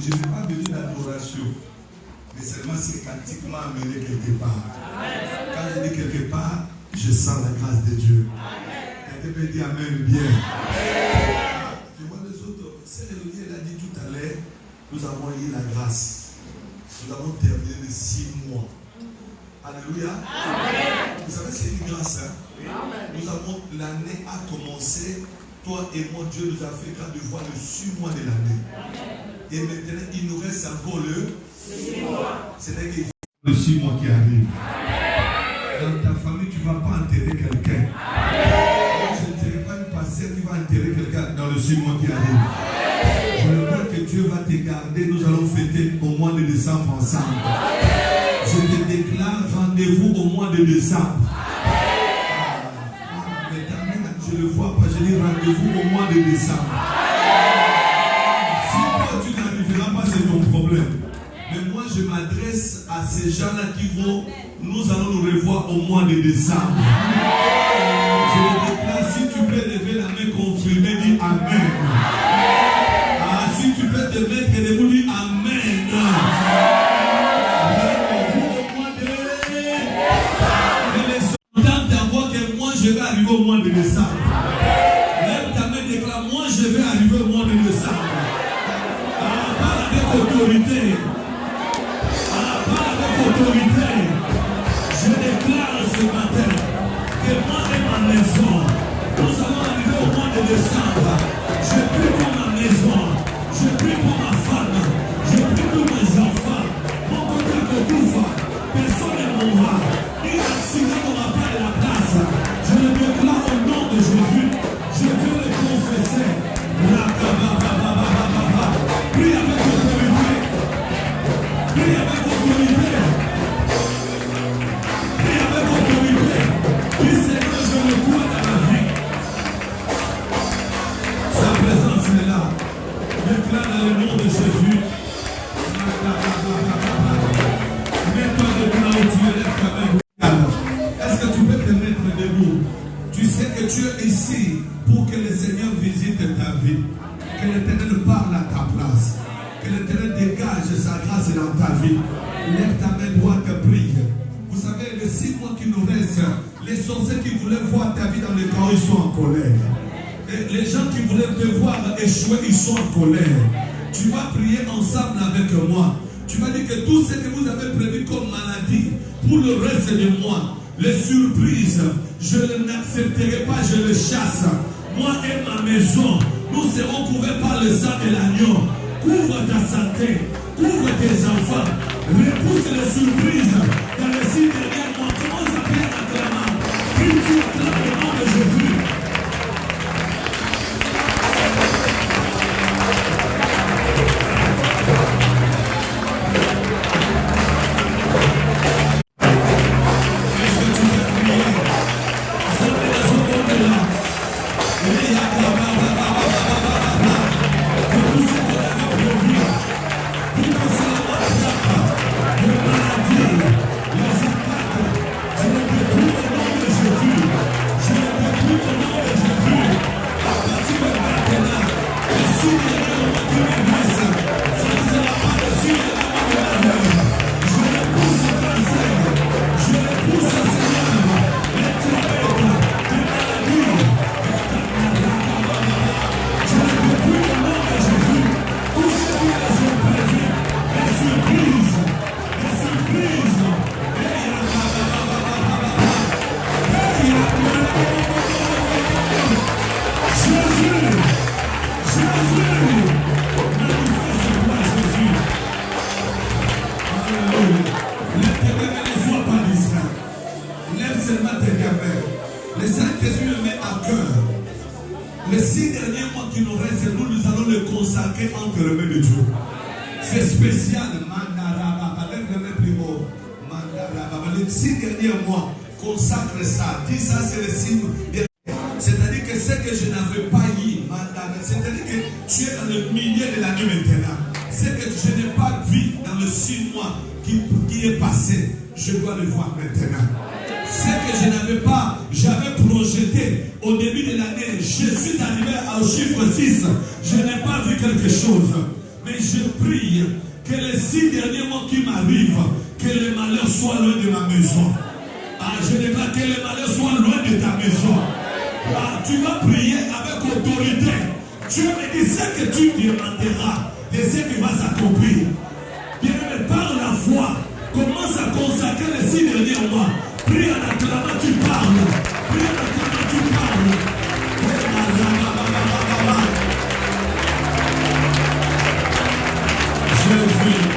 je n'ai pas besoin d'adoration. Mais seulement c'est pratiquement amené quelque part. Quand je dis quelque part, je sens la grâce de Dieu. Quelqu'un peut dire Amen bien. Je vois les autres. C'est Elodie, elle a dit tout à l'heure, nous avons eu la grâce. Nous avons terminé les 6 mois. Alléluia. Vous savez, c'est une grâce. Nous avons, l'année a commencé. Toi et moi, Dieu nous a fait grâce de voir le 6 mois de l'année. Et maintenant, il nous reste encore le 6 mois. C'est-à-dire le 6 mois qui arrive. Dans ta famille, tu ne vas pas enterrer quelqu'un. Je ne serai pas une pasteur qui va enterrer quelqu'un dans le 6 mois qui arrive. Je crois que Dieu va te garder. Nous allons fêter au mois de décembre ensemble. Je te déclare rendez-vous au mois de décembre. Je ne le vois pas, je dis rendez-vous au mois de décembre. Si toi tu n'arriveras pas, c'est ton problème. Mais moi je m'adresse à ces gens-là qui vont, nous allons nous revoir au mois de décembre. Je le déclare, si tu peux lever la main confirmée, dis Amen. Ah, si tu peux te mettre debout, dis Amen. Rendez-vous au mois de décembre. Et les soldats t'envoient que moi je vais arriver au mois de décembre. Lève ta main, déclare, moi je vais arriver au mois de décembre. Parle avec autorité. Parle avec autorité. Je déclare ce matin que moi et ma maison, nous allons arriver au mois de décembre. Je prie pour ma maison. Je prie pour ma femme. Je prie pour mes enfants. Mon côté de couvre. Personne ne mourra. Ni accident n'aura pas de la place. Je le déclare au nom de Jésus. Je veux le confesser. Prie avec autorité. Prie avec autorité. Prie avec autorité. Dis Seigneur, je le crois dans la vie. Sa présence est là. Déclare dans le nom de Jésus. Mets-toi debout là où tu es, lève ta main. Est-ce que tu peux te mettre debout? Tu sais que tu es ici pour que le Seigneur visite ta vie. Que l'Éternel parle à ta place. Que l'Éternel dégage sa grâce dans ta vie. Lève ta main droite, prie. Vous savez, les 6 mois qui nous restent, les sorciers qui voulaient voir ta vie dans le camp, ils sont en colère. Et les gens qui voulaient te voir échouer, ils sont en colère. Tu vas prier ensemble avec moi. Tu vas dire que tout ce que vous avez prévu comme maladie pour le reste de moi, les surprises, je ne l'accepterai pas, je les chasse. Moi et ma maison, nous serons couverts par le sang de l'agneau. Couvre ta santé, couvre tes enfants, repousse les surprises dans les 6 derniers mois. Commence à prier en acclamant. Prie, tu acclames le nom de Jésus. Je prie que les 6 derniers mois qui m'arrivent, que les malheurs soient loin de ma maison. Je déclare que les malheurs soient loin de ta maison. Tu vas prier avec autorité. Dieu me dit ce que tu demanderas et ce qui va s'accomplir. Bien-aimé, par la foi, commence à consacrer les 6 derniers mois. Prie en acclamant, tu parles. Prie en acclamant, tu parles. Jésus.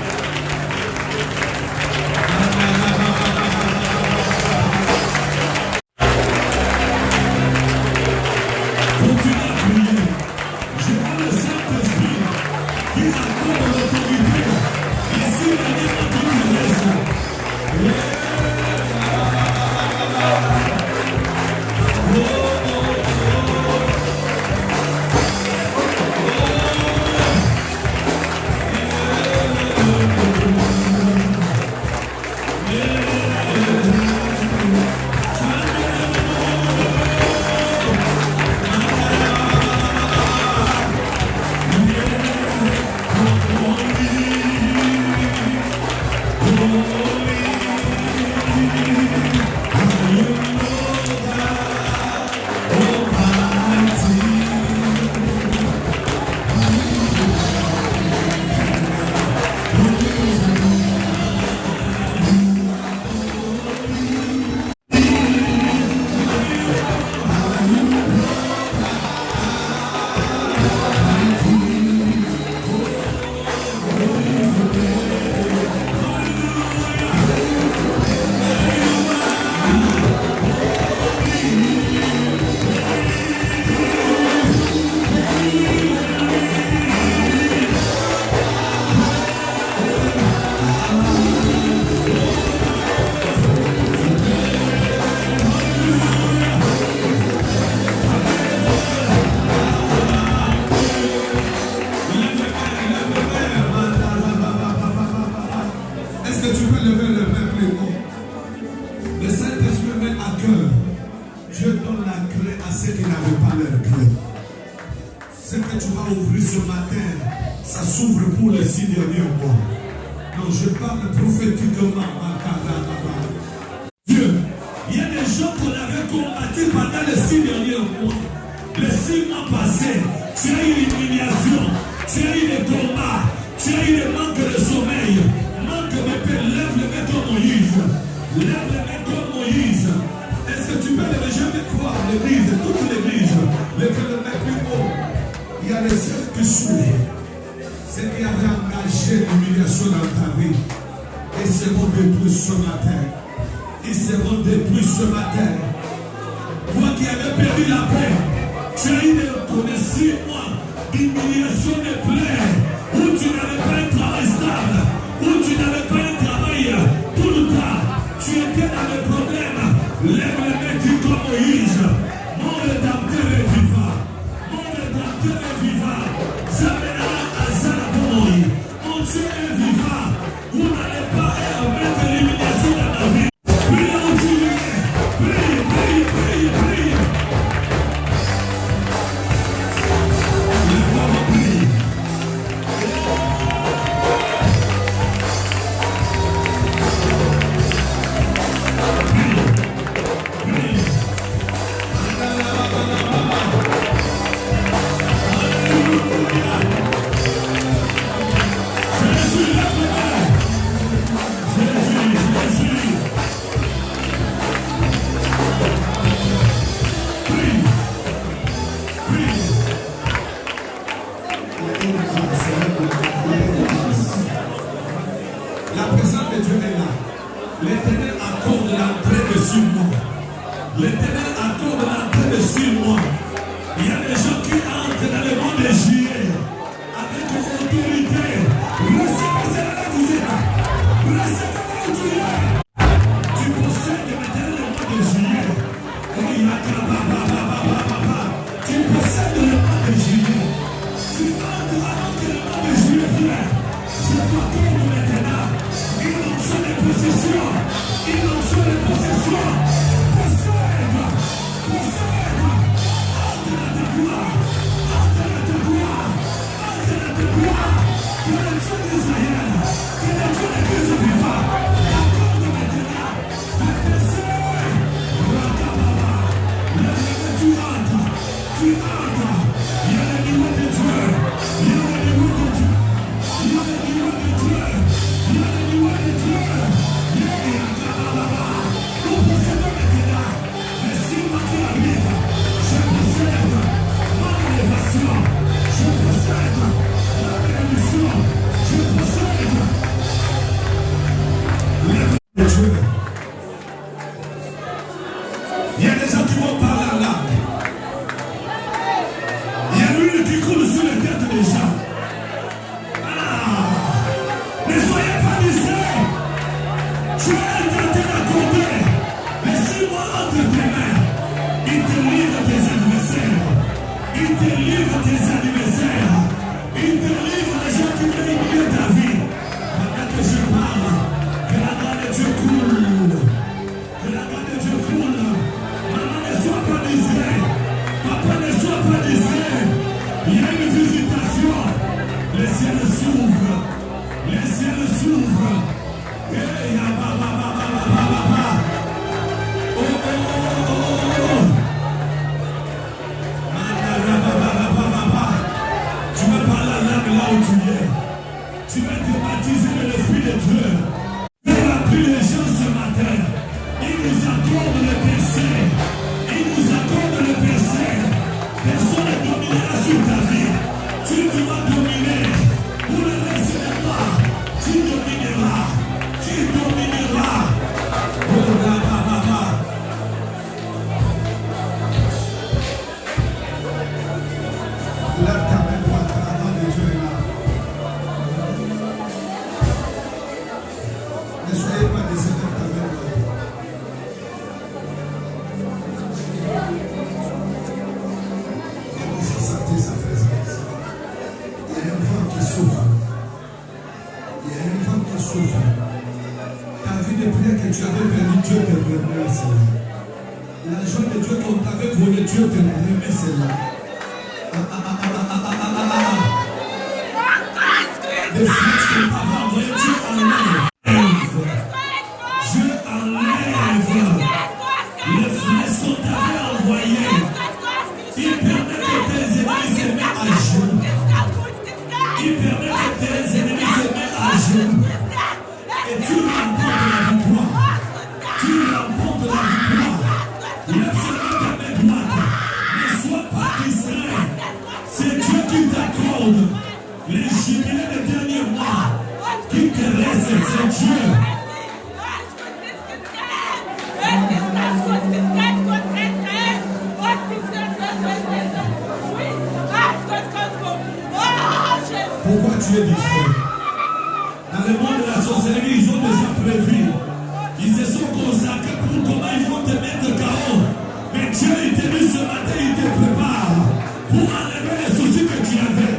Possession, possession, possession, possession, Dieu. Il y a des gens qui vont parler en langue. Il y a l'huile qui coule sur les têtes des gens. Ne soyez pas distraits. Tu es tenté d'accorder les 6 mois entre tes mains. Il te livre tes adversaires. Il te livre tes adversaires. Il te livre les gens qui veulent humilier ta vie. Pendant que je parle, que la main de Dieu coule. Que la main de Dieu coule. Maman, ne sois pas distrait. Papa, ne sois pas distrait. Il y a une visitation. Les ciels s'ouvrent. Les ciels s'ouvrent. Hey, oh, oh, oh, oh. Tu vas parler la langue là où tu es. Tu vas te baptiser de l'Esprit de Dieu. Dieu a pris les gens ce matin. Il nous accorde le péché. Il nous accorde le péché. Personne ne dominera sur ta vie. Tu vas dominer. Pour le reste de moi, tu domineras. Tu domineras. Oh là, lève ta main droite, la main de Dieu est là. Ne soyez pas décédés de ta main droite. Commence à sentir sa présence. Il y a un vent qui souffle. Il y a un vent qui souffle. Ta vie de prière que tu avais perdu, Dieu te remet celle-là. La joie de Dieu qu'on t'avait volé, Dieu te remet celle-là. Les flèches que tu avais envoyées, Dieu enlève. Dieu enlève. Les flèches qu'on t'avait envoyées. Il permet que tes ennemis se mettent à genoux. Il permet que tes ennemis se mettent à genoux. Et tu remportes la victoire. Tu remportes la victoire. Lève seulement ta main droite. Ne sois pas distrait. C'est Dieu qui t'accorde les jubilés des derniers mois. Qui te reste, c'est Dieu. Pourquoi tu es distrait? Dans le monde de la sorcellerie, ils ont déjà prévu. Ils se sont consacrés pour comment ils vont te mettre KO. Mais Dieu, il te dit ce matin, il te prépare pour enlever les soucis que tu avais.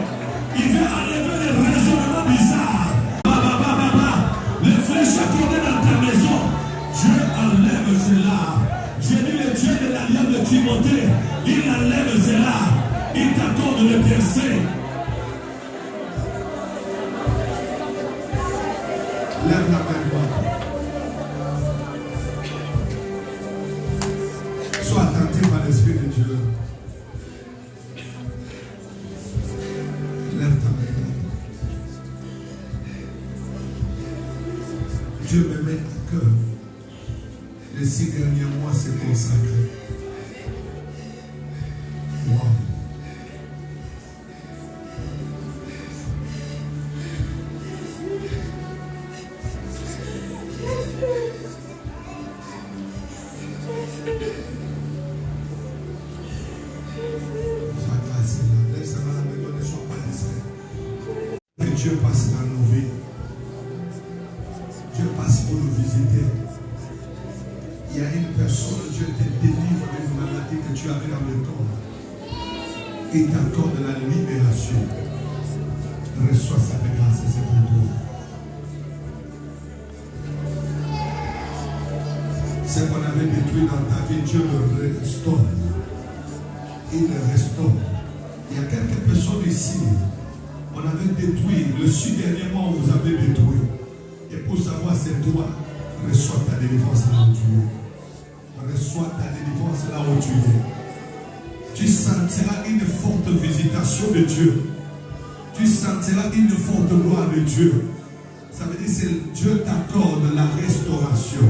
Il veut enlever les raisonnements bizarres. Les flèches accordées dans ta maison, Dieu enlève cela. J'ai dit le Dieu de l'alliance de Timothée, il enlève cela. Il t'accorde le verset. Lève la main droite. Sois attentif à l'Esprit de Dieu. Lève ta main droite. Dieu me met à cœur. Les 6 derniers mois, c'est consacré. Wow. Dieu passe dans nos vies. Dieu passe pour nous visiter. Il y a une personne, Dieu te délivre d'une maladie que tu avais dans le corps. Il t'accorde la libération. Reçois sa grâce, c'est pour toi. Ce qu'on avait détruit dans ta vie, Dieu le restaure. Il le restaure. Il y a quelques personnes ici. On avait détruit le 6 derniers mois, vous avez détruit. Et pour savoir c'est toi, reçois ta délivrance là où tu es. Reçois ta délivrance là où tu es. Tu sentiras une forte visitation de Dieu. Tu sentiras une forte gloire de Dieu. Ça veut dire que Dieu t'accorde la restauration.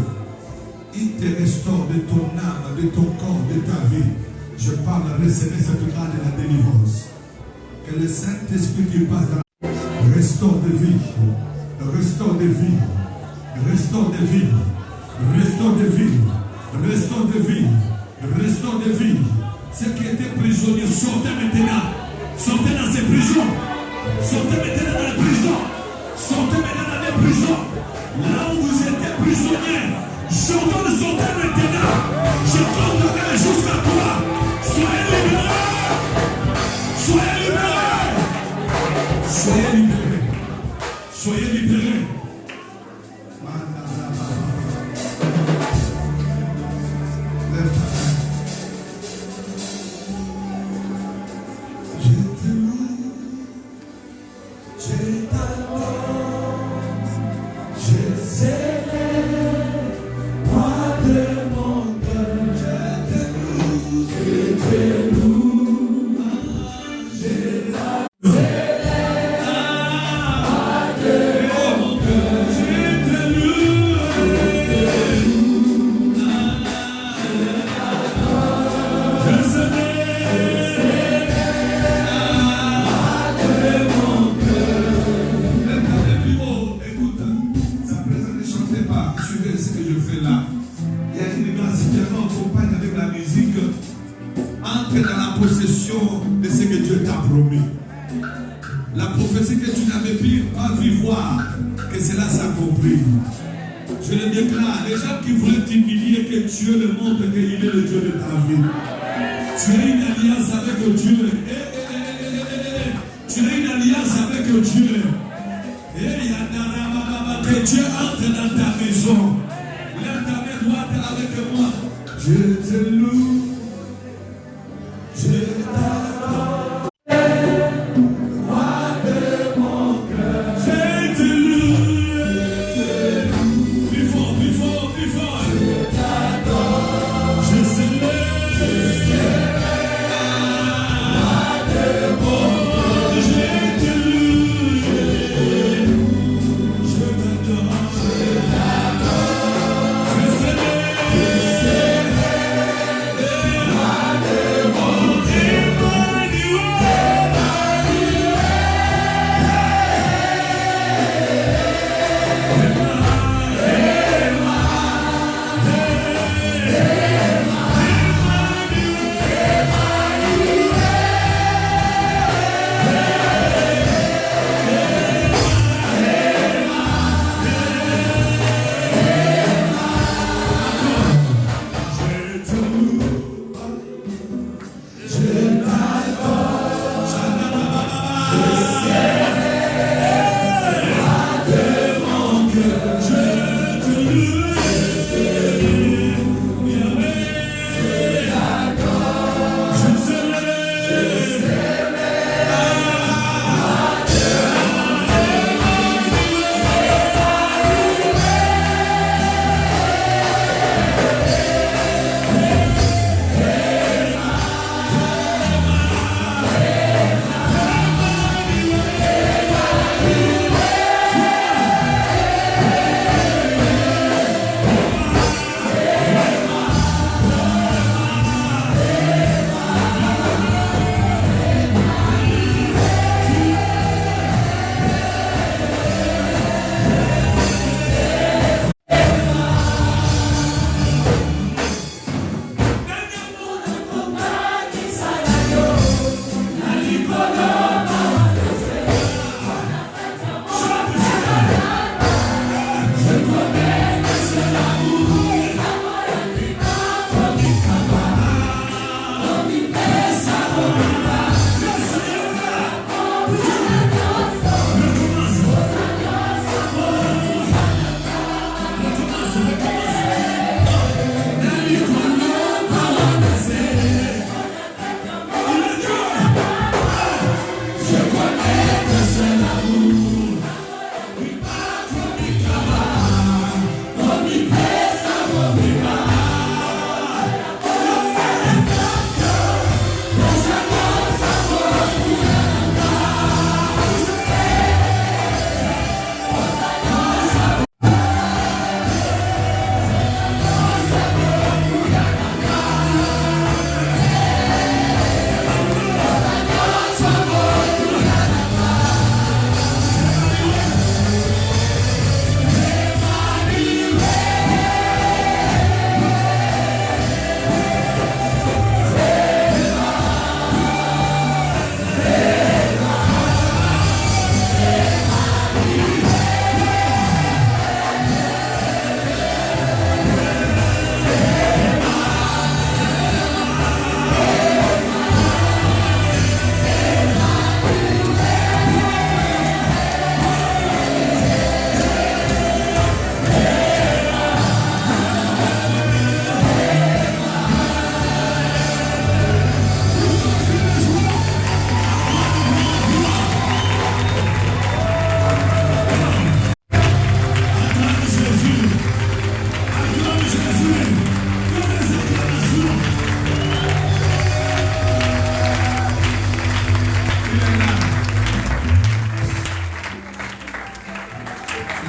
Il te restaure de ton âme, de ton corps, de ta vie. Je parle de recevoir cette grâce de la délivrance. Que le Saint-Esprit qui passe dans restaure de vie, restaure de vie, restaure de vie, Restaure des vies. Restaure des vies. Restaure des vies. Ceux qui étaient prisonniers, sortez maintenant. Sortez dans ces prisons. Sortez maintenant dans les prisons. Sortez maintenant dans les prisons. Là où vous étiez prisonniers, j'entends de sortir maintenant. Je compterai jusqu'à toi. Soyez libérés. Soyez libérés. Soyez libérés. Soyez libérés.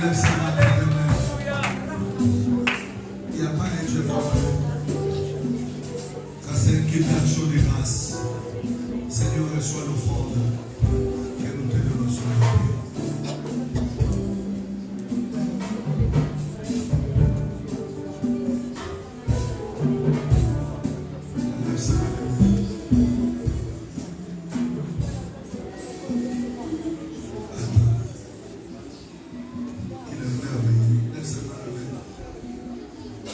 Lève sa main dans les mains. Il n'y a pas un Dieu formé. Ça, c'est une question de grâce. Seigneur, reçois l'offrande que nous te donnons sur le pied.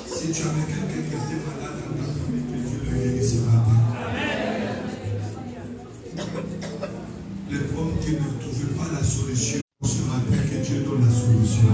Si tu avais quelqu'un qui était malade dans ta famille, que Dieu le guérisse ce matin. Les hommes qui ne trouvaient pas la solution ce matin, que Dieu donne la solution.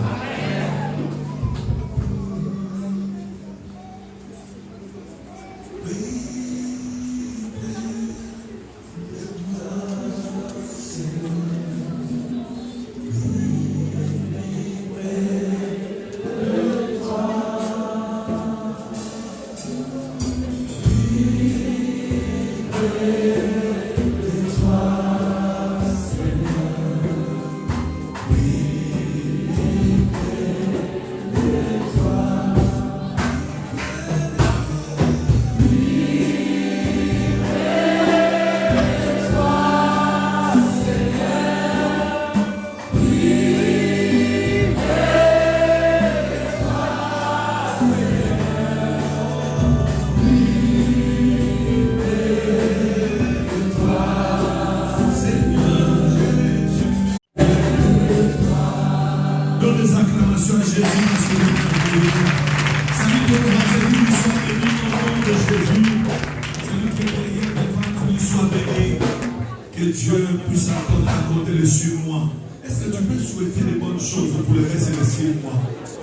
Que Dieu puisse accorder le sur moi. Est-ce que tu peux souhaiter les bonnes choses pour le reste de 6 mois?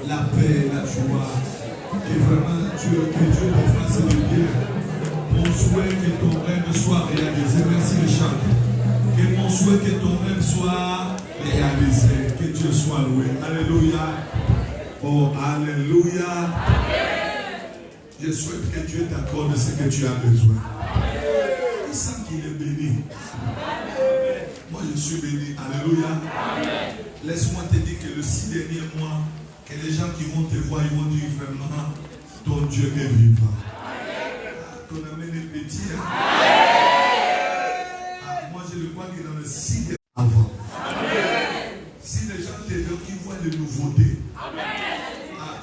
La paix, la joie. Que vraiment que Dieu te fasse le bien. Mon souhait que ton rêve soit réalisé. Merci Richard. Que mon souhait que ton rêve soit réalisé. Que Dieu soit loué. Alléluia. Oh, alléluia. Je souhaite que Dieu t'accorde ce que tu as besoin. Il sent qu'il est béni. Moi, je suis béni. Alléluia. Laisse-moi te dire que le 6 derniers mois, que les gens qui vont te voir, ils vont dire vraiment, ton Dieu est vivant. Ton amen est petit. Moi, je le vois que dans le 6 derniers avant. Si les gens te voient, qu'ils voient les nouveautés.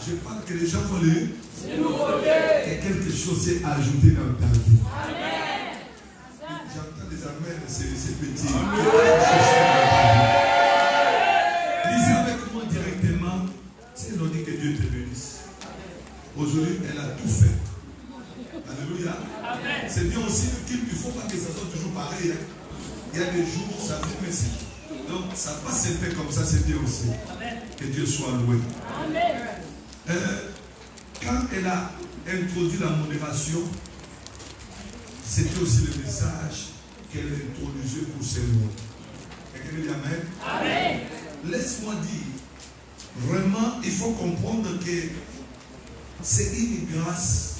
Je parle que les gens voient les nouveautés. Et quelque chose s'est ajouté dans ta vie. J'entends des amens, c'est petit. Lisez avec moi directement. C'est l'on dit que Dieu te bénisse. Aujourd'hui, elle a tout fait. Alléluia. C'est bien aussi qu'il ne faut pas que ça soit toujours pareil. Il y a des jours où ça fait merci. Donc, ça passe un peu comme ça, c'est bien aussi. Que Dieu soit loué. Quand elle a introduit la modération, c'était aussi le message qu'elle introduisait pour ces mots. Quelqu'un dit Amen? Amen. Laisse-moi dire, vraiment, il faut comprendre que c'est une grâce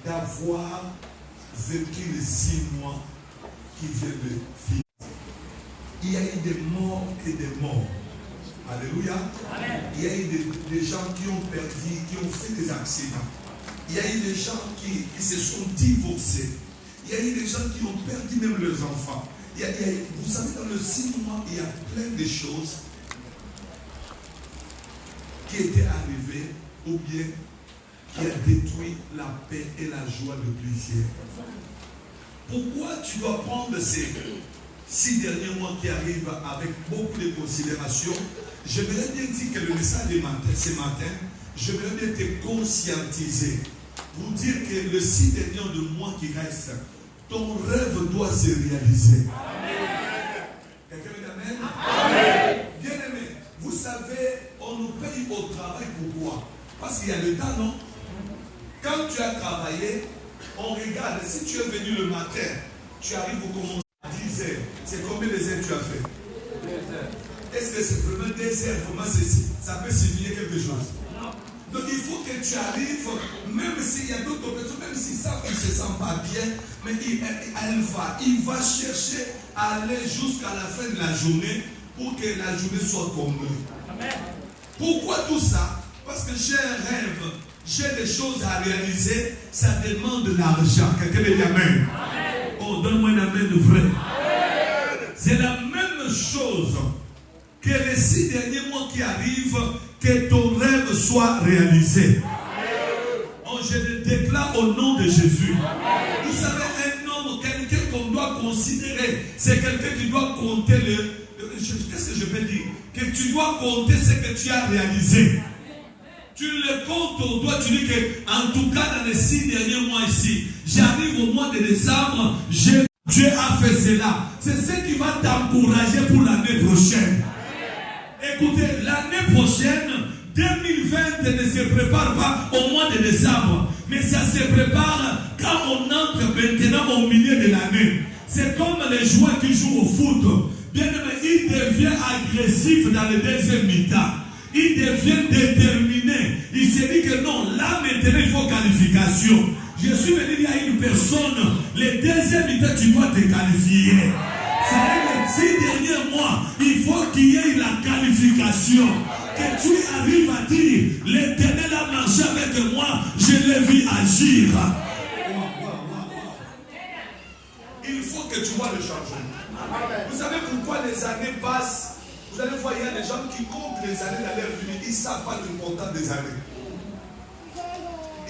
d'avoir vécu les 6 mois qui viennent de finir. Il y a eu des morts et des morts. Alléluia. Amen. Il y a eu des gens qui ont perdu, qui ont fait des accidents. Il y a eu des gens qui se sont divorcés. Il y a eu des gens qui ont perdu même leurs enfants. Vous savez, dans le 6 mois, il y a plein de choses qui étaient arrivées ou bien qui a détruit la paix et la joie de plusieurs. Pourquoi tu dois prendre ces 6 derniers mois qui arrivent avec beaucoup de considération? J'aimerais bien dire que le message de ce matin, j'aimerais bien te conscientiser pour dire que le 6 derniers mois qui restent, ton rêve doit se réaliser. Amen. Quelqu'un dit Amen? Amen. Bien aimé, vous savez, on nous paye au travail pourquoi? Parce qu'il y a le temps, non? Quand tu as travaillé, on regarde, si tu es venu le matin, tu arrives au commencement à 10 heures. C'est combien de heures tu as fait? 2 heures. Est-ce que c'est vraiment 2 heures? Vraiment, ça peut signifier quelque chose? Non. Donc il faut que tu arrives, même s'il y a d'autres personnes, même si ça ne se sent pas bien, mais il va chercher à aller jusqu'à la fin de la journée pour que la journée soit comblée. Amen. Pourquoi tout ça? Parce que j'ai un rêve, j'ai des choses à réaliser, ça demande de l'argent. Quelqu'un me dit amen. Oh, donne-moi un amen de vrai. C'est la même chose que les 6 derniers mois qui arrivent, que ton rêve soit réalisé. Oh, je le déclare au nom de Jésus. Vous savez, un homme, quelqu'un qu'on doit considérer, c'est quelqu'un qui doit compter qu'est-ce que je peux dire? Que tu dois compter ce que tu as réalisé. Tu le comptes au doigt, tu dis que, en tout cas, dans les 6 derniers mois ici, j'arrive au mois de décembre, Dieu a fait cela. C'est ce qui va t'encourager pour l'année prochaine. Écoutez, l'année prochaine, 2020 ne se prépare pas au mois de décembre, mais ça se prépare quand on entre maintenant au milieu de l'année. C'est comme les joueurs qui jouent au foot. Bien aimé, il devient agressif dans le deuxième mi-temps. Il devient déterminé. Il se dit que non, là maintenant il faut qualification. Je suis venu dire à une personne, le deuxième mi-temps tu dois te qualifier. C'est les 6 derniers mois, il faut qu'il y ait la qualification. Que tu arrives à dire, l'Éternel a marché avec moi, je l'ai vu agir. Il faut que tu vois le changement. Vous savez pourquoi les années passent? Vous allez voir, il y a des gens qui comptent les années dans leur vie, ils ne savent pas l'importance des années.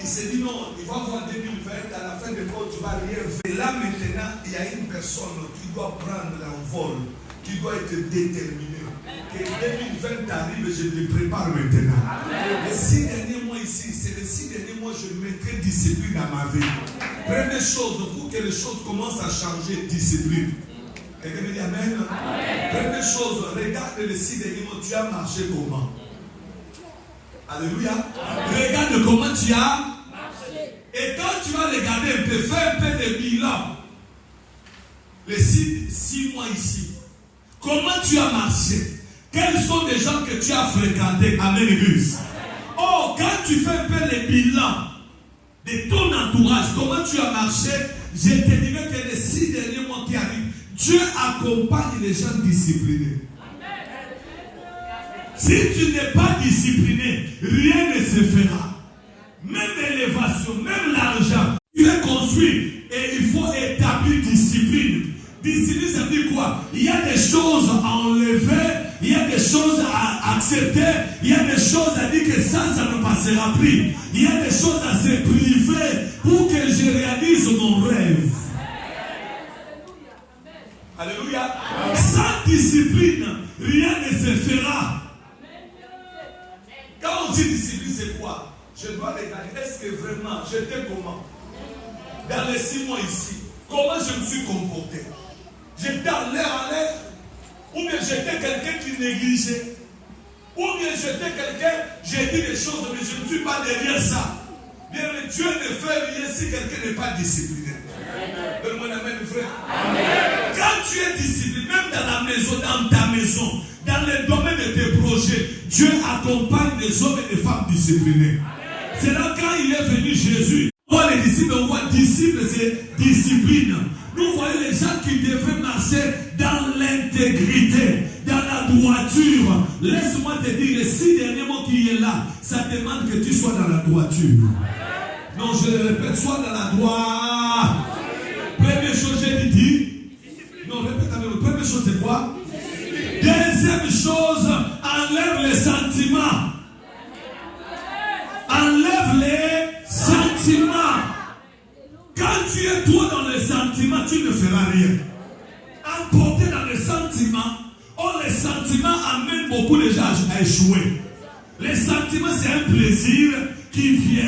Il s'est dit non, il va voir 2020, à la fin de compte, tu ne vas rien faire. Et là maintenant, il y a une personne qui doit prendre l'envol, qui doit être déterminée. Que 2020 arrive, je le prépare maintenant. Les 6 derniers mois ici, c'est les 6 derniers mois, je mettrai discipline dans ma vie. Première chose, pour que les choses commencent à changer, discipline. Quelqu'un me dit amen? Première chose, regarde les 6 derniers mois, tu as marché comment? Alléluia. Regarde comment tu as marché. Et quand tu vas regarder un peu, fais un peu de bilan. Les 6 mois ici. Comment tu as marché? Quels sont les gens que tu as fréquentés à l'église? Oh, quand tu fais un peu le bilan de ton entourage, comment tu as marché? Je te dirais que les 6 derniers mois qui arrivent, Dieu accompagne les gens disciplinés. Si tu n'es pas discipliné, rien ne se fera. Même l'élévation, même l'argent, tu es construit et il faut établir discipline. Discipline, ça veut dire quoi? Il y a des choses à enlever, il y a des choses à accepter, il y a des choses à dire que ça ne passera plus. Il y a des choses à se priver pour que je réalise mon rêve. Alléluia. Sans discipline, rien ne se fera. Quand on dit discipline, c'est quoi? Je dois regarder, est-ce que vraiment, j'étais comment? Dans les 6 mois ici, comment je me suis comporté? J'étais en l'air, ou bien j'étais quelqu'un qui négligeait, ou bien j'étais quelqu'un, j'ai dit des choses, mais je ne suis pas derrière ça. Bien, mais Dieu ne fait rien si quelqu'un n'est pas discipliné. Donne-moi la main, frère. Amen. Quand tu es discipliné, même dans la maison, dans ta maison, dans le domaine de tes projets, Dieu accompagne des hommes et des femmes disciplinés. C'est là quand il est venu Jésus. On voit les disciples, on voit disciples, c'est discipline. Nous voyons les gens qui devraient marcher dans l'intégrité, dans la droiture. Laisse-moi te dire, les 6 derniers mots qui est là, ça demande que tu sois dans la droiture. Non, je le répète, sois dans la droiture. Première chose, j'ai dit. Non, répète avec moi. Première chose, c'est quoi? Deuxième chose, enlève les sentiments. Enlève les sentiments. Quand tu es trop dans les sentiments, tu ne feras rien. Emporté dans les sentiments, les sentiments amènent beaucoup de gens à échouer. Les sentiments, c'est un plaisir qui vient.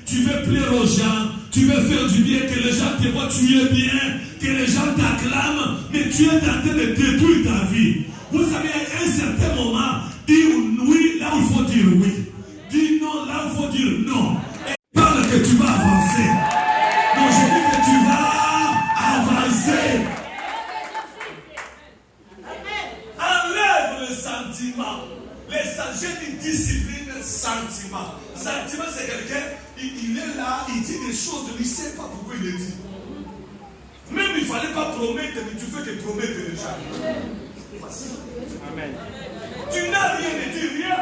Tu veux plaire aux gens, tu veux faire du bien, que les gens te voient, tu es bien, que les gens t'acclament, mais tu es en train de détruire ta vie. Vous savez, à un certain moment, dire oui, là où il faut dire oui. Dis non, là où il faut dire non. Et parle que tu vas avancer. Non, je dis que tu vas avancer. Enlève le sentiment. J'ai dit discipline, sentiment. Sentiment, c'est quelqu'un, il est là, il dit des choses, il ne sait pas pourquoi il les dit. Même il ne fallait pas promettre, mais tu fais que promettre les gens. Amen. Tu n'as rien dit, rien.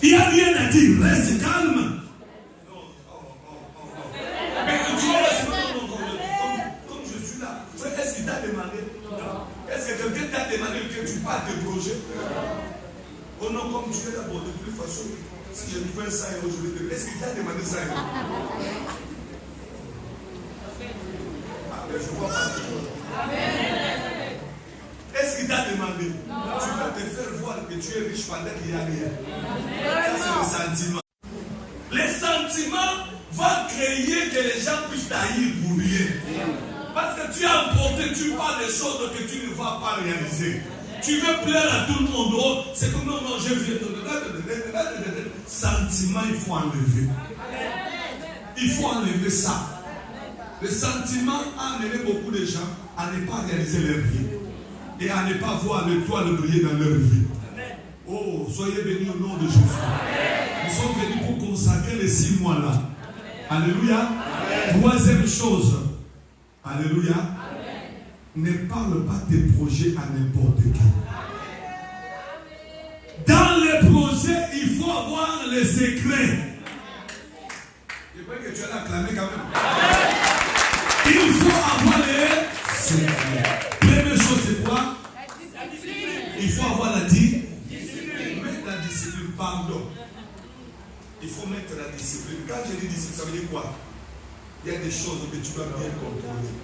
Il n'y a rien à dire. Reste calme. Mais tu es comme je suis là. Est-ce qu'il t'a demandé? Est-ce que quelqu'un t'a demandé que tu parles de projet? Oh non, comme tu es là, bon, de toute façon, si je trouve ça, je vais te dire. Est-ce qu'il t'a demandé ça? Ah, mais je vois pas. Est-ce qu'il t'a demandé? Non. Tu vas te faire voir que tu es riche pendant qu'il n'y a rien. Ça, c'est le sentiment. Les sentiments vont créer que les gens puissent t'haïr pour rien. Parce que tu as emporté, tu parles des choses que tu ne vas pas réaliser. Tu veux plaire à tout le monde. Oh, c'est comme non, je viens de... Sentiment, il faut enlever. Il faut enlever ça. Le sentiment a amené beaucoup de gens à ne pas réaliser leur vie. Et à ne pas voir l'étoile briller dans leur vie. Oh, soyez bénis au nom de Jésus. Nous sommes venus pour consacrer les 6 mois là. Alléluia. Troisième chose. Alléluia. Ne parle pas des projets à n'importe qui. Dans les projets, il faut avoir les secrets. Je crois que tu as acclamé quand même. Il faut avoir les secrets. Première chose, c'est quoi? La discipline. Il faut avoir la discipline. Mettre la discipline, pardon. Il faut mettre la discipline. Quand je dis discipline, ça veut dire quoi? Il y a des choses que tu dois bien contrôler.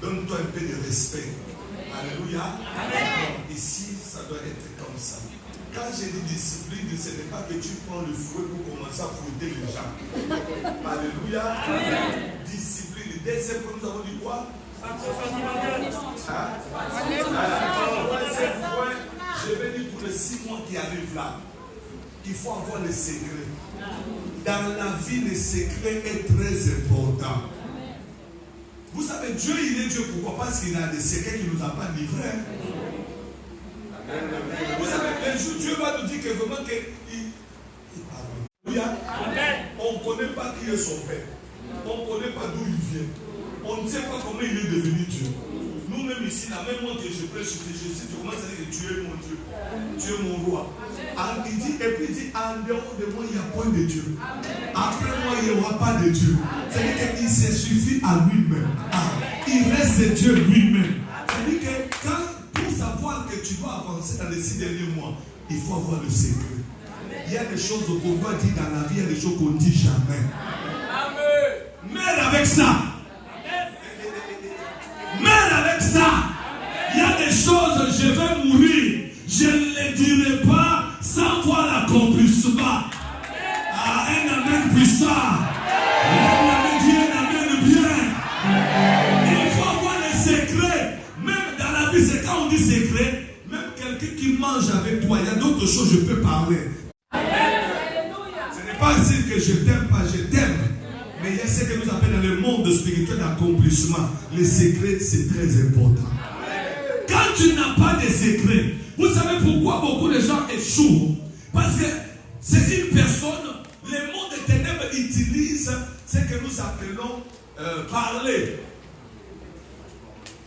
Donne-toi un peu de respect. Alléluia. Amen. Ici, ça doit être comme ça. Quand j'ai dit discipline, ce n'est pas que tu prends le fouet pour commencer à fouetter les gens. Alléluia. Amen. Discipline. Deuxième point, nous avons dit quoi? Je vais dire pour les 6 mois qui arrivent là, il faut avoir les secrets. Dans la vie, le secret est très important. Vous savez, Dieu, il est Dieu. Pourquoi? Parce qu'il a des secrets qu'il ne nous a pas livrés. Vous savez, un jour, Dieu va nous dire que vraiment il parle. On ne connaît pas qui est son père. On ne connaît pas d'où il vient. On ne sait pas comment il est devenu Dieu. Nous-mêmes ici, la même moi que je prêche, je commence à dire que tu es mon Dieu. Tu es mon roi. Et puis il dit, en dehors de moi, il n'y a point de Dieu. Après moi, il n'y aura pas de Dieu. C'est-à-dire qu'il se suffit à lui-même. Il reste Dieu lui-même. C'est-à-dire que pour savoir que tu dois avancer dans les 6 derniers mois, il faut avoir le secret. Il y a des choses qu'on doit dire dans la vie, il y a des choses qu'on ne dit jamais. Mère avec ça. Mère avec ça. Il y a des choses, je vais mourir. Je ne les dirai pas sans voir l'accomplissement. Un amen puissant. Un amen bien. Il faut avoir les secrets. Même dans la vie, c'est quand on dit secret, même quelqu'un qui mange avec toi, il y a d'autres choses, je peux parler. Ce n'est pas dire que je t'aime pas, je t'aime. Mais il y a ce que nous appelons dans le monde spirituel d'accomplissement. Les secrets, c'est très important. Quand tu n'as pas de secrets, vous savez pourquoi beaucoup de gens échouent? Parce que c'est une personne, le monde des ténèbres utilise ce que nous appelons parler.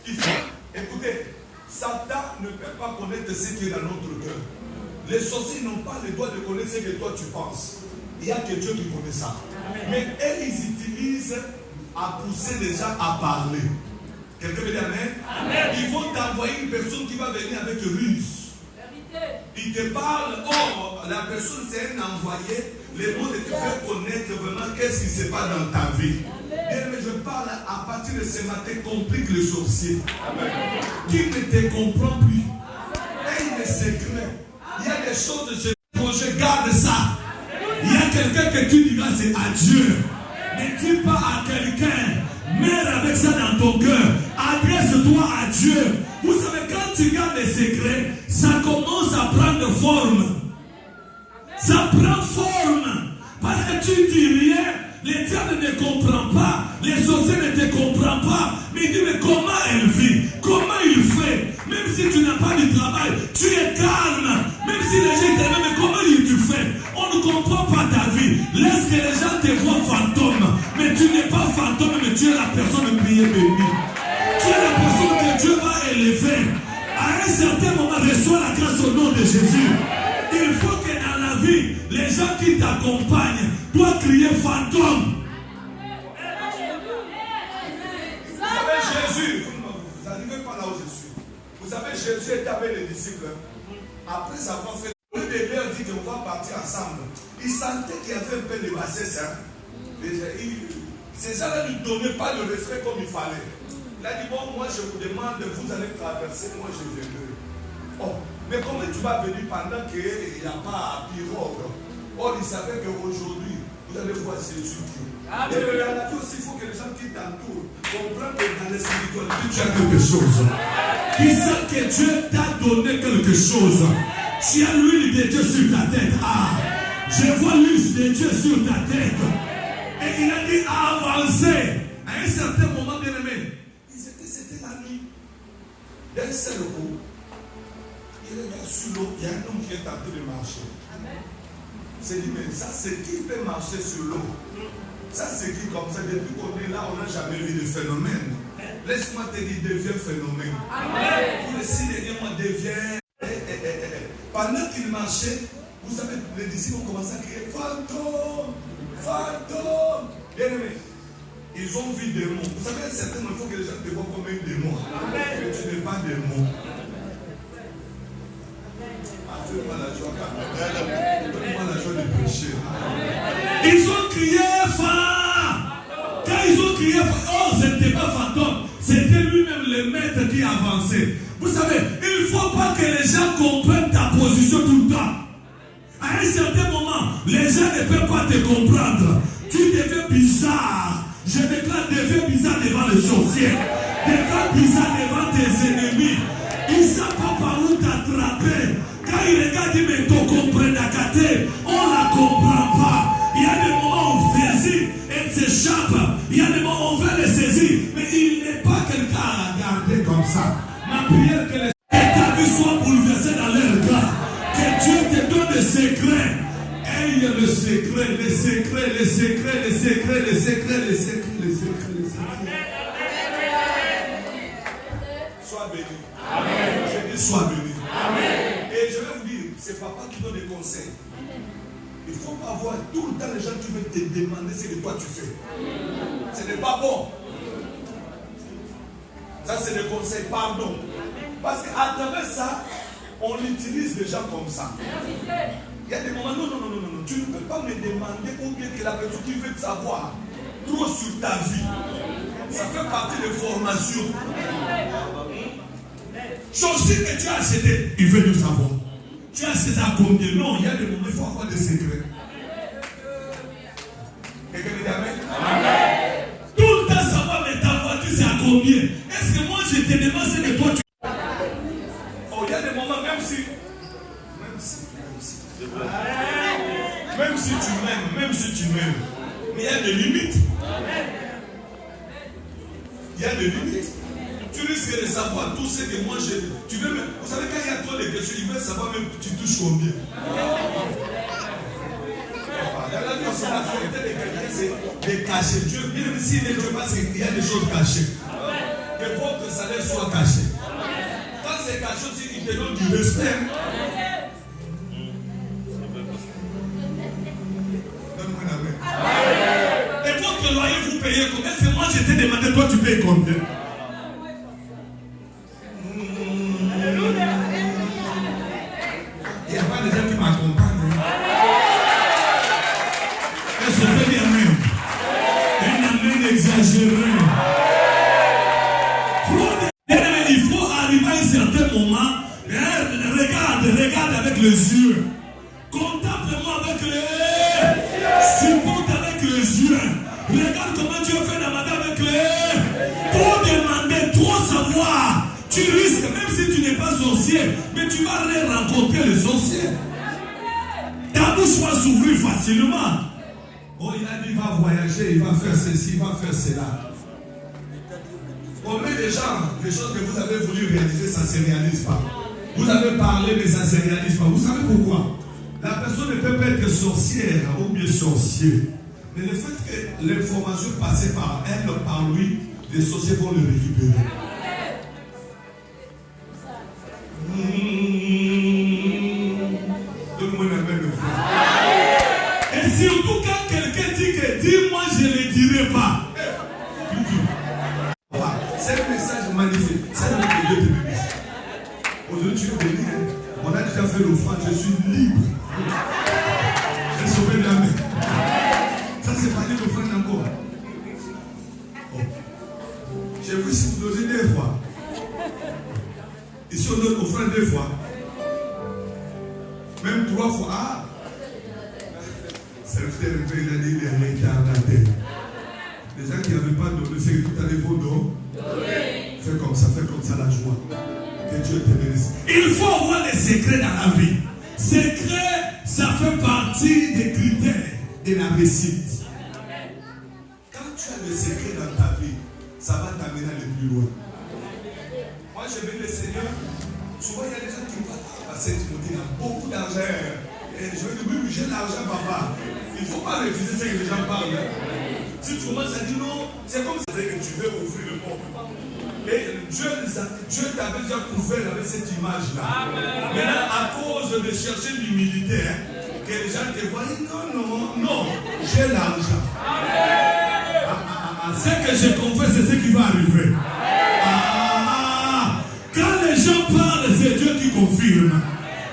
Écoutez, Satan ne peut pas connaître ce qui est dans notre cœur. Les sorciers n'ont pas le droit de connaître ce que toi tu penses. Il n'y a que Dieu qui connaît ça. Mais eux, ils utilisent à pousser les gens à parler. Quelqu'un veut dire amen? Amen. Ils vont t'envoyer une personne qui va venir avec ruse. Il te parle, la personne c'est un envoyé. Le monde te fait connaître vraiment qu'est-ce qui se passe dans ta vie. Bien, mais je parle à partir de ce matin, complique le sorcier. Amen. Qui ne te comprend plus. Et il est secret. Il y a des choses, je garde ça. Il y a quelqu'un que tu diras, c'est à Dieu. Ne dis pas à quelqu'un. Mets avec ça dans ton cœur. Adresse-toi à Dieu. Vous savez, quand tu gardes les secrets, ça commence à prendre forme. Ça prend forme. Parce que tu dis rien, les diables ne comprennent pas, les sorciers ne te comprennent pas. Mais il dit, mais comment elle vit? Comment il fait? Même si tu n'as pas de travail, tu es calme. Même si les gens t'aiment, mais comment tu fais? On ne comprend pas ta vie. Laisse que les gens te voient fantôme. Mais tu n'es pas fantôme, mais tu es la personne priée bénie. Tu es la personne que Dieu va élever. À un certain moment, reçois la grâce au nom de Jésus. Il faut que dans la ta vie, les gens qui t'accompagnent doivent crier fantôme. Vous savez, Jésus, vous n'arrivez pas là où je suis. Vous savez, Jésus était avec les disciples. Après avoir fait, au lieu de leur dire qu'on va partir ensemble, il sentait qu'il y avait un peu de bassesse. Ces gens-là ne lui donnaient pas le respect comme il fallait. Il a dit, bon, moi je vous demande, vous allez traverser, moi je viendrai. Oh, mais comment tu vas venir pendant qu'il n'y a pas pirogue? Or, il savait qu'aujourd'hui, vous allez voir Jésus qui. Et dans la vie aussi, il faut que les gens qui t'entourent comprennent que dans les spiritualités, tu as quelque chose. Qui sait que Dieu t'a donné quelque chose. Tu as l'huile de Dieu sur ta tête. Ah, je vois l'huile de Dieu sur ta tête. Et il a dit avancer. À un certain moment, bien aimé, c'était la nuit. D'un seul coup, il regarde sur l'eau, il y a un homme qui est en train de marcher. Il s'est dit, mais ça, c'est qui peut marcher sur l'eau? Ça, c'est qui comme ça? Depuis qu'on est là, on n'a jamais vu de phénomène. Laisse-moi te dire, deviens phénomène. Pour les 6 derniers mois, deviens. Pendant qu'il marchait, vous savez, les disciples ont commencé à crier fantôme, fantôme. Bien aimé, ils ont vu des mots. Vous savez, certainement, il faut que les gens te voient comme un démon. Mais tu n'es pas démon. Fais-moi la joie, donne-moi la joie de prêcher. Ils ont crié fantôme. Quand ils ont crié fantôme, oh, ce n'était pas fantôme, c'était lui-même le maître qui avançait. Vous savez, il ne faut pas que les gens comprennent ta position tout le temps. À un certain moment, les gens ne peuvent pas te comprendre. Tu deviens bizarre. Je déclare, deviens bizarre devant les sorciers. Deviens bizarre devant tes ennemis. Ils ne savent pas par où t'attraper. Quand ils regardent, ils me comprennent à côté. On ne la comprend pas. Il y a des moments où on saisit et s'échappe. Il y a des moments où on veut les saisir. Mais il n'est pas quelqu'un à regarder comme ça. Ma prière que ta vie soit bouleversée dans leur regard. Que Dieu te donne des secrets. Et il y a le secret, les secrets, les secrets, les secrets, les secrets, les secrets, les secrets, les secrets. Sois béni. Amen. Je dis sois béni. Amen. Et je vais vous dire, c'est papa qui donne des conseils. Il ne faut pas voir tout le temps les gens qui veulent te demander ce que toi tu fais. Ce n'est pas bon. Ça c'est le conseil, pardon. Parce qu'à travers ça, on utilise des gens comme ça. Il y a des moments, non, tu ne peux pas me demander ou bien que la personne qui veut savoir trop sur ta vie. Ça fait partie de formation. Chose que tu as acheté, il veut nous savoir. Tu as acheté à combien? Non, il y a des moments, il faut avoir des secrets. Quelqu'un dit amen? Amen. Tout le temps savoir, mais ta voiture c'est à combien? Est-ce que moi je te demande ce que toi tu... Oh, il y a des moments, même si tu m'aimes, mais il y a des limites. Il y a des limites. Tu risques de savoir tout ce que moi j'ai. Tu veux même. Vous savez, quand il y a trop de questions, il veut savoir même tu touches combien. La vie, c'est la vérité de quelqu'un, c'est de cacher Dieu. Même s'il ne Dieu pas, il y a des choses cachées. Que votre salaire soit caché. Quand c'est caché aussi, il te donne du respect. Et votre loyer, vous payez combien? Est-ce que moi je t'ai demandé, toi tu payes combien? Il n'y a pas de gens qui m'accompagnent. Est-ce que je fais bien même? Un amen exagéré. Il faut arriver à un certain moment. Regarde avec les yeux. Contemple-moi avec les yeux. Supporte avec les yeux. Regarde comment Dieu fait dans ma vie avec les yeux. Trop demander, trop savoir. Tu risques, même si tu n'es pas sorcier, mais tu vas aller rencontrer les sorciers. Ta bouche va s'ouvrir facilement. Oh, il a dit, il va voyager, il va faire ceci, il va faire cela. Combien de gens, les choses que vous avez voulu réaliser, ça ne se réalise pas. Vous avez parlé, mais ça ne se réalise pas. Vous savez pourquoi? La personne ne peut pas être sorcière ou bien sorcier. Mais le fait que l'information passée par elle, par lui, les sorciers vont le récupérer. Donne-moi la main de foi. surtout quand quelqu'un dit que dis-moi, je ne le dirai pas. C'est un message magnifique. C'est un message de Dieu te bénisse. Aujourd'hui, tu es béni. On a déjà fait l'offrande. Je suis libre. J'ai sauvé la main. Ça, c'est pas l'offrande encore. Oh. J'ai vu si vous donnez 2 fois. Ici, on donne l'offrande 2 fois. Même 3 fois. Ah! Serviteur, il a dit, il est retardataire. Les gens qui n'avaient pas donné, c'est que tout allait vos dons. Fais comme ça la joie. Que Dieu te bénisse. Il faut avoir les secrets dans la vie. Secret, ça fait partie des critères de la réussite. Quand tu as le secret dans ta vie, ça va t'amener à aller plus loin. Moi, je bénis le Seigneur. Souvent, il y a des gens qui parlent à cette montée, il a beaucoup d'argent. Et je vais dire, oui, j'ai l'argent, papa. Il ne faut pas refuser ce que les gens parlent. Si tu commences à dire non, c'est comme ça que tu veux ouvrir le porte. Et Dieu t'avait déjà couvert avec cette image-là. Maintenant, à cause de chercher l'humilité, que les gens te voient, non, j'ai l'argent. Ce que je confesse, c'est ce qui va arriver. Quand les gens parlent, c'est Dieu qui confirme.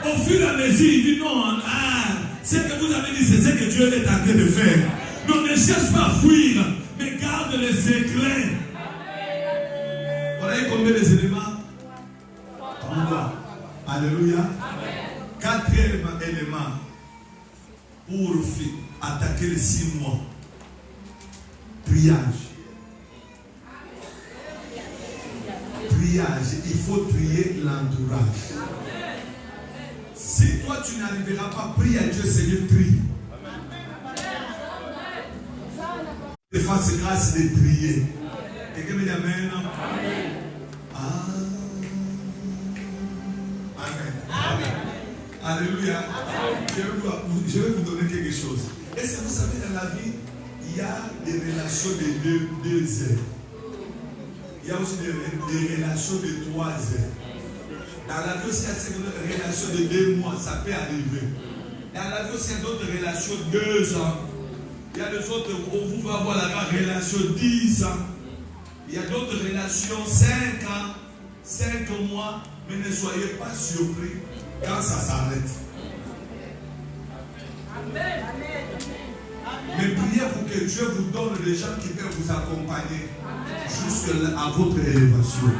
Au fur et à mesure, il dit non, ce que vous avez dit, c'est ce que Dieu est en train de faire. Donc ne cherche pas à fuir, mais garde les secrets. On a eu combien d'éléments? 3. Alléluia. 4e élément pour attaquer les 6 mois. Triage. Il faut trier l'entourage. Si toi tu n'arriveras pas, prie à Dieu, Seigneur, prie. Te fasse grâce de prier. Quelqu'un me dit Amen. Amen. Alléluia. Je vais vous donner quelque chose. Est-ce que vous savez, dans la vie, il y a des relations de 2 heures. Il y a aussi des relations de 3 heures. Dans la vie aussi, il y a des relations de 2 mois, ça peut arriver. Dans la vie aussi, il y a d'autres relations de 2 ans. Il y a des autres où vous va avoir la relation 10 ans. Il y a d'autres relations 5 ans, 5 mois. Mais ne soyez pas surpris quand ça s'arrête. Amen. Mais priez pour que Dieu vous donne des gens qui peuvent vous accompagner jusqu'à votre élévation.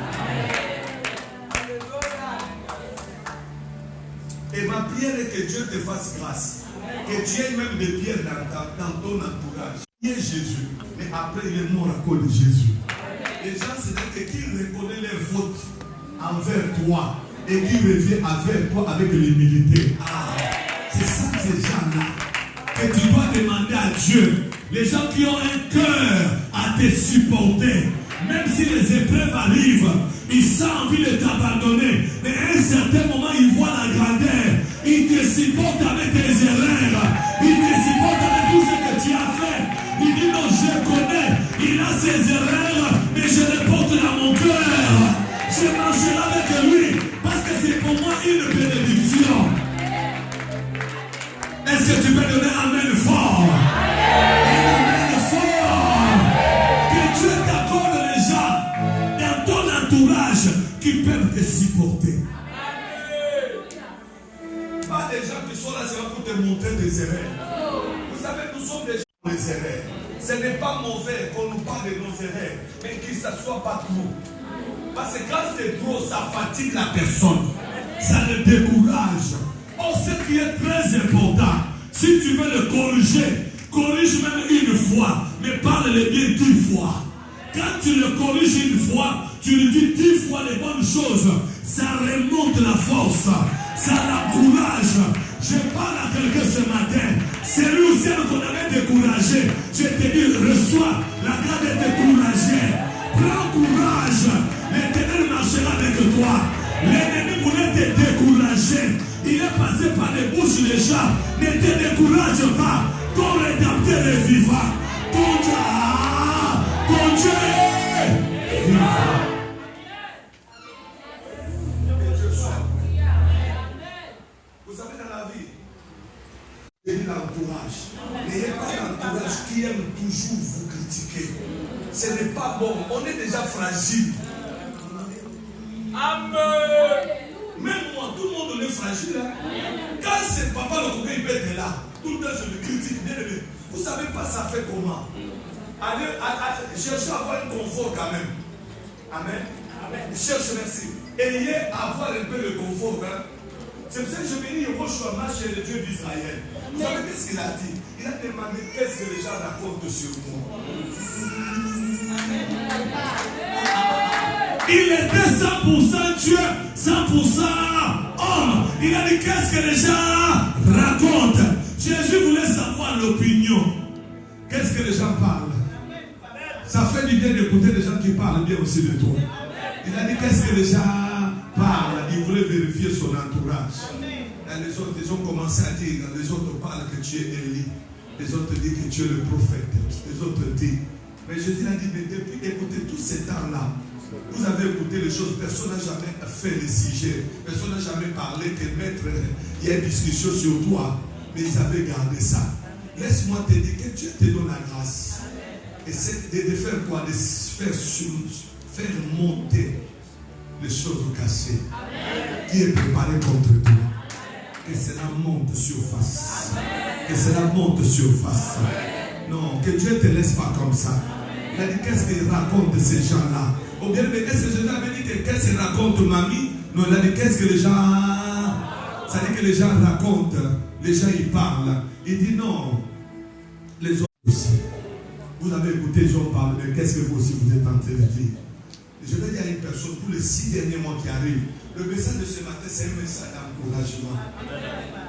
Et ma prière est que Dieu te fasse grâce. Que tu aies même des pierres dans ton entourage. Il est Jésus, mais après il est mort à cause de Jésus. Les gens, c'est qui reconnaît les fautes envers toi et qui revient avec toi avec l'humilité. C'est ça, ces gens-là que tu dois demander à Dieu. Les gens qui ont un cœur à te supporter, même si les épreuves arrivent, ils ont envie de t'abandonner, mais à un certain moment, ils voient la grandeur. Ils te supportent avec tes erreurs. Ils te supportent avec tout ce que tu as fait. Ils disent non, je connais. Il a ses erreurs, mais je les porte dans mon cœur. Je marcherai avec lui, parce que c'est pour moi une bénédiction. Est-ce que tu peux donner Amen fort? Amen fort. Que Dieu t'accorde les gens dans ton entourage qui peuvent te supporter. Pas des gens qui sont là seulement pour te montrer des erreurs. Vous savez, nous sommes des gens des erreurs. Ce n'est pas mauvais qu'on nous parle de nos erreurs, mais qu'il ne s'assoit pas trop. Parce que quand c'est trop, ça fatigue la personne. Ça le décourage. Or, ce qui est très important, si tu veux le corriger, corrige même une fois, mais parle-le bien 10 fois. Quand tu le corriges une fois, tu lui dis 10 fois les bonnes choses. Ça remonte la force, ça l'encourage. Je parle à quelqu'un ce matin. C'est lui ou celle qu'on avait découragé. Je te dis, reçois la grâce de décourager. Prends courage. L'Éternel marchera avec toi. L'ennemi voulait te décourager. Il est passé par les bouches des gens. Ne te décourage pas. Ton rédempteur est vivant. Ton Dieu est vivant. Et l'entourage. N'ayez pas l'entourage qui aime toujours vous critiquer. Ce n'est pas bon. On est déjà fragile. Amen. Même moi, tout le monde on est fragile. Hein? Quand c'est papa le coquin, il peut être là. Tout le temps je le critique. Bien aimé. Vous ne savez pas ça fait comment. Allez, cherchez à avoir un confort quand même. Amen. Cherchez, merci. Ayez à avoir un peu de confort. Hein? C'est pour ça que je vais dire Yehoshua chez le Dieu d'Israël. Vous savez qu'est-ce qu'il a dit? Il a demandé qu'est-ce que les gens racontent sur moi. Il était 100% Dieu, 100% homme. Il a dit qu'est-ce que les gens racontent. Jésus voulait savoir l'opinion. Qu'est-ce que les gens parlent? Ça fait du bien d'écouter les gens qui parlent bien aussi de toi. Il a dit qu'est-ce que les gens parlent. Il voulait vérifier son entourage. Et les autres, ils ont commencé à dire, les autres parlent que tu es Élie. Les autres disent que tu es le prophète. Les autres disent. Mais Jésus a dit, mais depuis écoutez tous ces temps-là, vous avez écouté les choses, personne n'a jamais fait les sujets, personne n'a jamais parlé que maître, il y a une discussion sur toi, mais ils avaient gardé ça. Laisse-moi te dire que Dieu te donne la grâce. Et c'est de faire quoi? De faire monter les choses cachées qui est préparé contre toi. Que cela monte surface. Que cela monte surface. Non, que Dieu ne te laisse pas comme ça. Il a dit qu'est-ce qu'il raconte de ces gens-là? Ou bien, mais est-ce que Jésus avait dit que qu'est-ce qu'il raconte mamie? Non, il a dit qu'est-ce que les gens. Ça dit que les gens racontent. Les gens ils parlent. Il dit non. Les autres aussi. Vous avez écouté les gens parler, mais qu'est-ce que vous aussi vous êtes en train de dire? Je vais dire à une personne pour les 6 derniers mois qui arrivent. Le message de ce matin, c'est un message d'encouragement.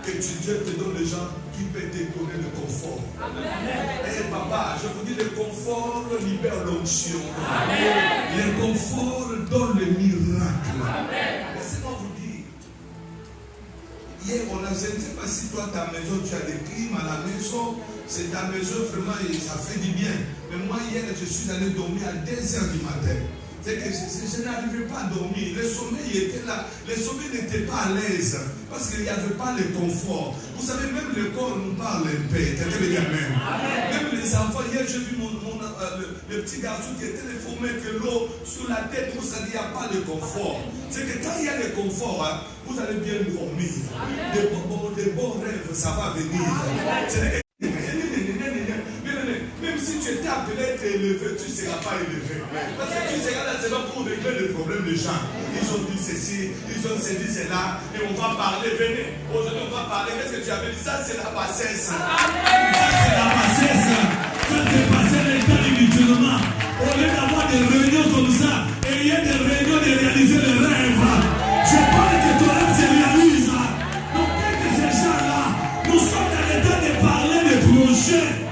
Que Dieu te donne les gens qui peuvent te donner le confort. Et papa, je vous dis, le confort libère l'onction. Le confort donne le miracle. Laissez-moi vous dire. Hier, on a, je ne sais pas si toi, ta maison, tu as des clims à la maison. C'est ta maison, vraiment, et ça fait du bien. Mais moi, hier, je suis allé dormir à 2h du matin. C'est que je n'arrivais pas à dormir. Le sommeil était là. Le sommeil n'était pas à l'aise. Parce qu'il n'y avait pas le confort. Vous savez, même le corps nous parle un peu. Quelqu'un me dit amen. Même les enfants, hier j'ai vu le petit garçon qui était déformé que l'eau sur la tête. Vous savez, il n'y a pas de confort. C'est que quand il y a le confort, hein, vous allez bien dormir. Des bons rêves, ça va venir. Même si tu étais appelé à être élevé, tu ne seras pas élevé. Parce que tu seras là seulement pour régler les problèmes des gens. Ils ont dit ceci, ils ont dit cela, et on va parler, venez. Aujourd'hui, on va parler. Qu'est-ce que tu avais dit? Ça, c'est la bassesse. Ça, c'est la bassesse. Ça, c'est passer le temps inutilement. Au lieu d'avoir des réunions comme ça, et il y a des réunions de réaliser les rêves. Je parle que ton rêve se réalise. Donc, qu'est-ce que ces gens-là, nous sommes dans l'état de parler des projets.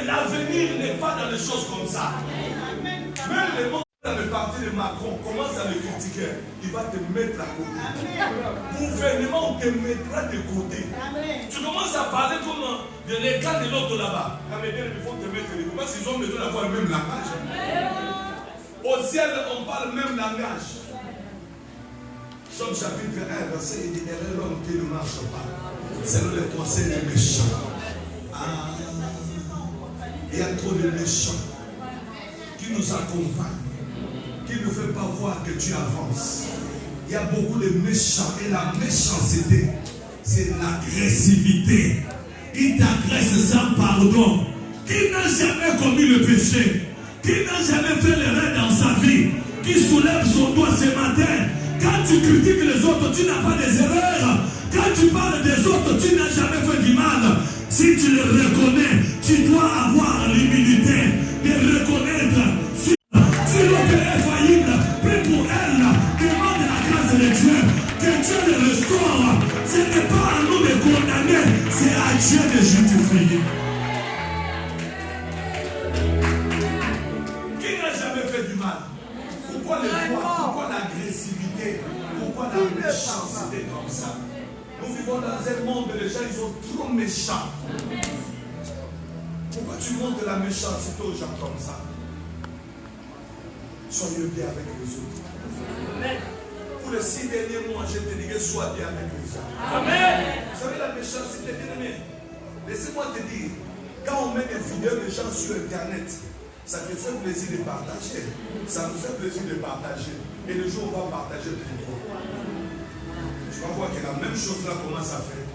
L'avenir n'est pas dans des choses comme ça. Même le monde dans le parti de Macron commence à le critiquer. Il va te mettre à côté. Gouvernement te mettra de côté. Tu commences à parler comme de l'écart de l'autre là-bas. Mais bien, il faut te mettre de côté. Parce qu'ils ont besoin d'avoir le même langage. Au ciel, on parle le même langage. Somme chapitre 1, verset, il dit, l'homme qui ne marche pas. C'est le conseil des méchants. Il y a trop de méchants qui nous accompagnent, qui ne veulent pas voir que tu avances. Il y a beaucoup de méchants et la méchanceté, c'est l'agressivité. Il t'agresse sans pardon. Qui n'a jamais commis le péché, qui n'a jamais fait l'erreur dans sa vie, qui soulève son doigt ce matin. Quand tu critiques les autres, tu n'as pas des erreurs. Quand tu parles des autres, tu n'as jamais fait du mal. Si tu le reconnais, tu dois avoir l'humilité de reconnaître. Si l'autre est faillible, prie pour elle, demande la grâce de Dieu, que Dieu le restaure. Ce n'est pas à nous de condamner, c'est à Dieu de justifier. Qui n'a jamais fait du mal? Vous Pourquoi le poids? Pourquoi l'agressivité? Pourquoi la méchanceté comme ça? Nous vivons dans un monde où les gens ils sont trop méchants. Pourquoi tu montres la méchanceté aux gens comme ça? Soyez bien avec les autres. Pour les 6 derniers mois, je te dirais, sois bien avec les gens. Amen. Vous savez, la méchanceté, bien aimé. Laissez-moi te dire, quand on met des vidéos de gens sur Internet, ça te fait plaisir de partager. Ça nous fait plaisir de partager. Et le jour où on va partager plus gros. Tu vas voir que la même chose là commence à faire.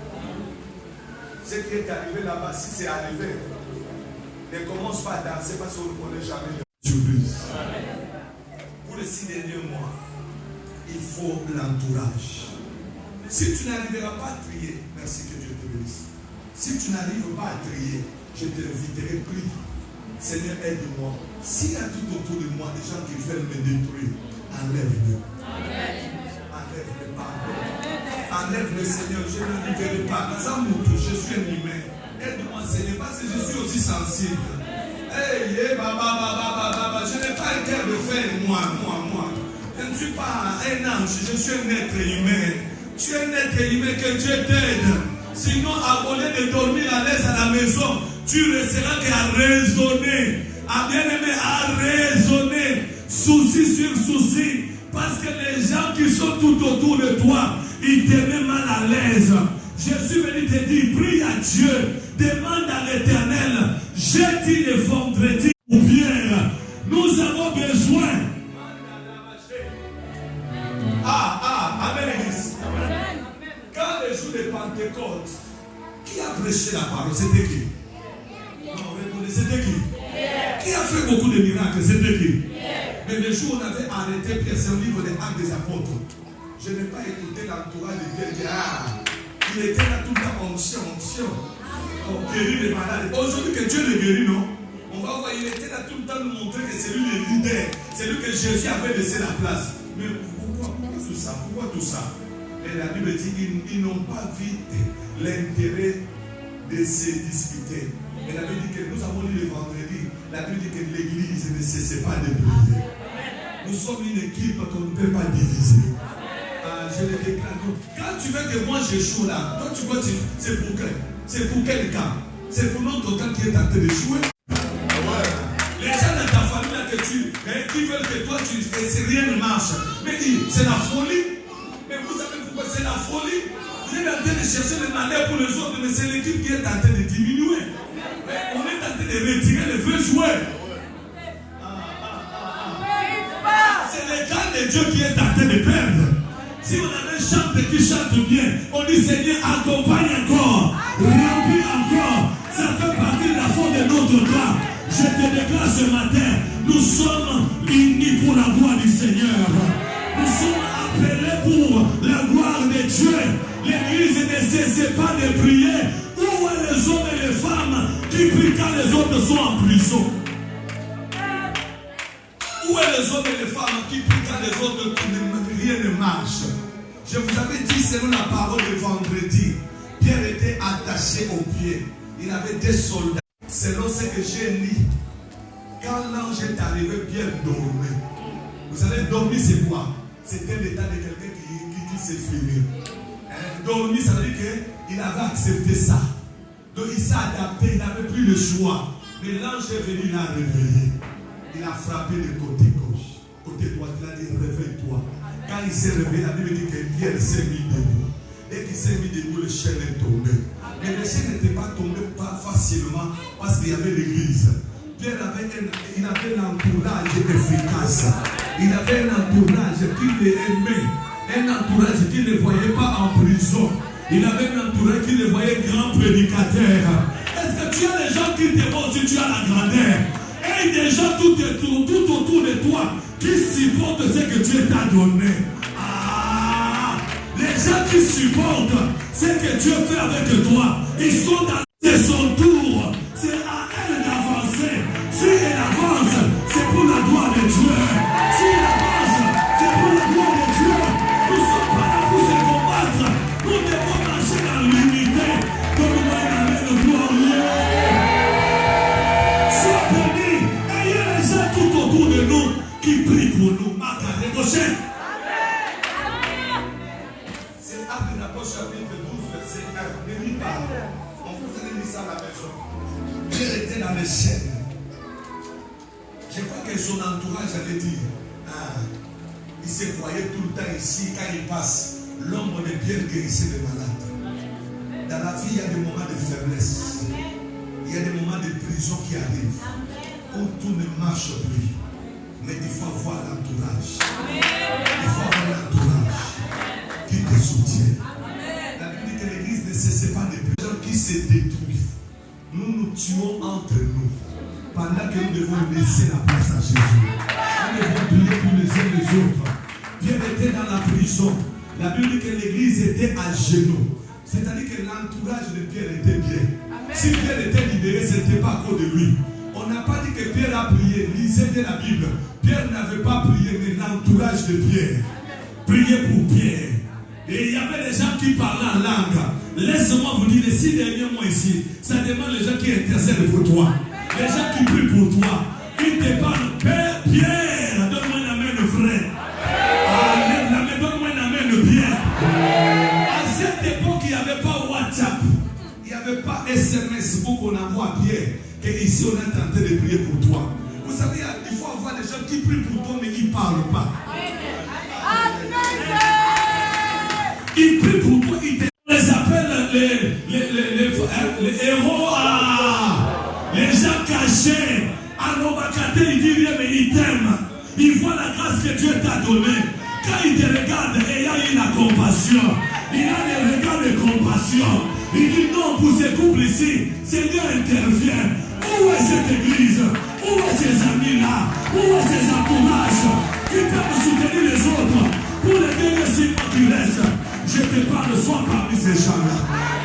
Ce qui est arrivé là-bas, si c'est arrivé, ne commence pas à danser parce qu'on ne connaît jamais de surprise. Pour les 6 derniers mois, il faut l'entourage. Si tu n'arriveras pas à trier, merci que Dieu te bénisse. Si tu n'arrives pas à trier, je t'inviterai, prie. Seigneur, aide-moi. S'il y a tout autour de moi des gens qui veulent me détruire, enlève-le. Enlève-le, pardon. Enlève-le, Seigneur, je n'arriverai pas. Je suis un humain. Aide-moi, Seigneur, parce que je suis aussi sensible. Hey, je n'ai pas un cœur de fer, moi. Je ne suis pas un ange, je suis un être humain. Tu es un être humain, que Dieu t'aide. Sinon, abonné de dormir à l'aise à la maison, tu resteras qu'à raisonner. À bien aimé, à raisonner. Souci sur souci. Parce que les gens qui sont tout autour de toi, ils te mettent mal à l'aise. Je suis venu te dire, prie à Dieu, demande à l'Éternel, jeudi le vendredi ou bien, nous avons besoin. Amen. Quand le jour de Pentecôte, qui a prêché la parole? C'était qui? Non, répondez, c'était qui? Qui a fait beaucoup de miracles? C'était qui? Mais le jour où on avait arrêté Pierre, c'est au livre des Actes des Apôtres. Je n'ai pas écouté l'entourage de Pierre. Il était là tout le temps, onction. On guérit les malades. Aujourd'hui que Dieu le guérit, non? On va voir, il était là tout le temps nous montrer que c'est lui le leader. C'est lui que Jésus avait laissé la place. Mais pourquoi tout ça? Et la Bible dit qu'ils n'ont pas vu l'intérêt de se disputer. Et la Bible dit que nous avons lu le vendredi. La Bible dit que l'église ne cesse pas de prier. Nous sommes une équipe qu'on ne peut pas diviser. Je le déclare. Quand tu veux que moi j'échoue là, toi tu vois, c'est pour quel? C'est pour quel cas? C'est pour notre camp qui est en train d'échouer. Les gens de ta famille là qui veulent que toi que rien ne marche. Mais dis, c'est la folie. Mais vous savez pourquoi c'est la folie? Vous êtes en train de chercher le malheur pour les autres, mais c'est l'équipe qui est en train de diminuer. On est en train de retirer les vrais joueurs. C'est le camp de Dieu qui est en train de perdre. Si on avait un chanteur qui chante bien, on dit Seigneur, accompagne encore, remplis encore. Ça fait partie de la faute de notre droit. Je te déclare ce matin, nous sommes unis pour la gloire du Seigneur. Nous sommes appelés pour la gloire de Dieu. L'église ne cesse pas de prier. Où sont les hommes et les femmes qui prient quand les autres sont en prison? Où sont les hommes et les femmes qui prient quand les autres rien ne marche? Je vous avais dit selon la parole de vendredi, Pierre était attaché aux pieds. Il avait des soldats. Selon ce que j'ai lu, quand l'ange est arrivé, Pierre dormait. Vous savez, dormir c'est quoi? C'était l'état de quelqu'un qui s'est fini. Dormir, ça veut dire qu'il avait accepté ça. Donc il s'est adapté, il n'avait plus le choix. Mais l'ange est venu l'a réveillé. Il a frappé le côté gauche. Côté droit, il a dit réveille-toi. Quand il s'est réveillé, la Bible dit que Pierre s'est mis debout. Dès qu'il s'est mis debout, le chêne est tombé. Mais le chêne n'était pas tombé pas facilement parce qu'il y avait l'église. Pierre il avait un entourage efficace. Il avait un entourage qui l'aimait. Un entourage qui ne le voyait pas en prison. Il avait un entourage qui le voyait grand prédicateur. Est-ce que tu as des gens qui te montrent si tu as la grandeur? Et des gens tout autour de toi qui supportent ce que Dieu t'a donné. Les gens qui supportent ce que Dieu fait avec toi, ils sont dans son tour. C'est à elle d'avancer. Si elle avance, c'est pour la gloire de Dieu. Si elle avance, c'est pour la gloire de Dieu. Nous ne sommes pas là pour se combattre. Nous devons marcher dans l'unité. Comme nous avons le glorieux. Sois béni. Ayez les gens tout autour de nous qui prient pour nous. C'est Actes des Apôtres chapitre 12, verset 1. Ne lis pas. On vous a mis ça à la maison. Pierre était dans les chaînes. Je crois que son entourage allait dire, il se croyait tout le temps ici, quand il passe, l'ombre de Pierre guérissait les malades. Dans la vie, il y a des moments de faiblesse. Il y a des moments de prison qui arrivent, où tout ne marche plus. Mais il faut avoir l'entourage. Il faut avoir l'entourage qui te soutient. La Bible dit que l'église ne cesse pas de prier. Les gens qui se détruisent. Nous tuons entre nous. Pendant que nous devons laisser la place à Jésus. Nous devons prier pour les uns les autres. Pierre était dans la prison. La Bible dit que l'église était à genoux. C'est-à-dire que l'entourage de Pierre était bien. Si Pierre était libéré, ce n'était pas à cause de lui. On n'a pas dit que Pierre a prié. Lisez bien la Bible. Pierre n'avait pas prié, mais l'entourage de Pierre. Priez pour Pierre. Et il y avait des gens qui parlaient en langue. Laisse-moi vous dire, les 6 derniers mois ici, ça demande les gens qui intercèdent pour toi. Les gens qui prient pour toi. Ils te parlent. Père Pierre, donne-moi une main de frère. Lève la main, donne-moi une main de Pierre. À cette époque, il n'y avait pas WhatsApp. Il n'y avait pas SMS pour qu'on envoie à Pierre. Et ici, on est en train de prier pour toi. Vous savez, il faut avoir des gens qui prient pour toi, mais qui ne parlent pas. Ils prient pour toi, on les appelle les héros, les gens cachés. Anobakate, il dit rien, mais il t'aime. Il voit la grâce que Dieu t'a donnée. Quand il te regarde, il y a eu la compassion. Il a des regards de compassion. Il dit non, pour ces couples ici, Seigneur intervient. Où est cette église? Où est ces amis-là? Où est ces entourages qui peuvent soutenir les autres pour les derniers 6 mois qui restent? Je te parle, sois parmi ces gens-là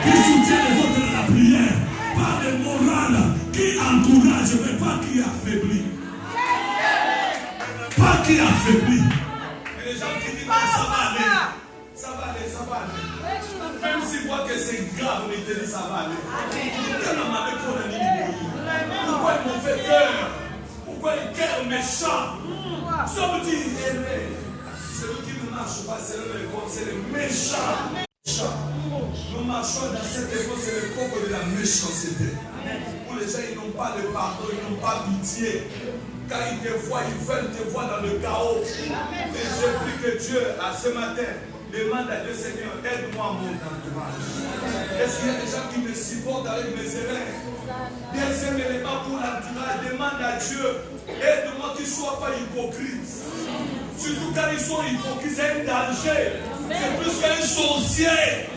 qui soutiennent les autres dans la prière, par le moral, qui encourage, mais pas qui affaiblit. Pas qui affaiblit. Et les gens qui disent ça va aller. Ça va aller, ça va aller. Même s'ils voient que c'est grave, ils te disent ça va aller. Pourquoi ils m'ont fait cœur? Pourquoi ils cœur méchant? Ça me dit, celui qui ne marche pas, c'est le méchant. Nous marchons dans cette époque, c'est le coco de la méchanceté. Où les gens ils n'ont pas de pardon, ils n'ont pas pitié. Quand ils te voient, ils veulent te voir dans le chaos. Et je prie que Dieu, à ce matin, demande à Dieu, Seigneur, aide-moi à mon entourage. Est-ce qu'il y a des gens qui me supportent avec mes erreurs? Deuxième élément pour l'entourage, demande à Dieu, aide-moi qu'ils ne soient pas hypocrites. Surtout quand ils sont hypocrites, c'est un danger. C'est plus qu'un sorcier.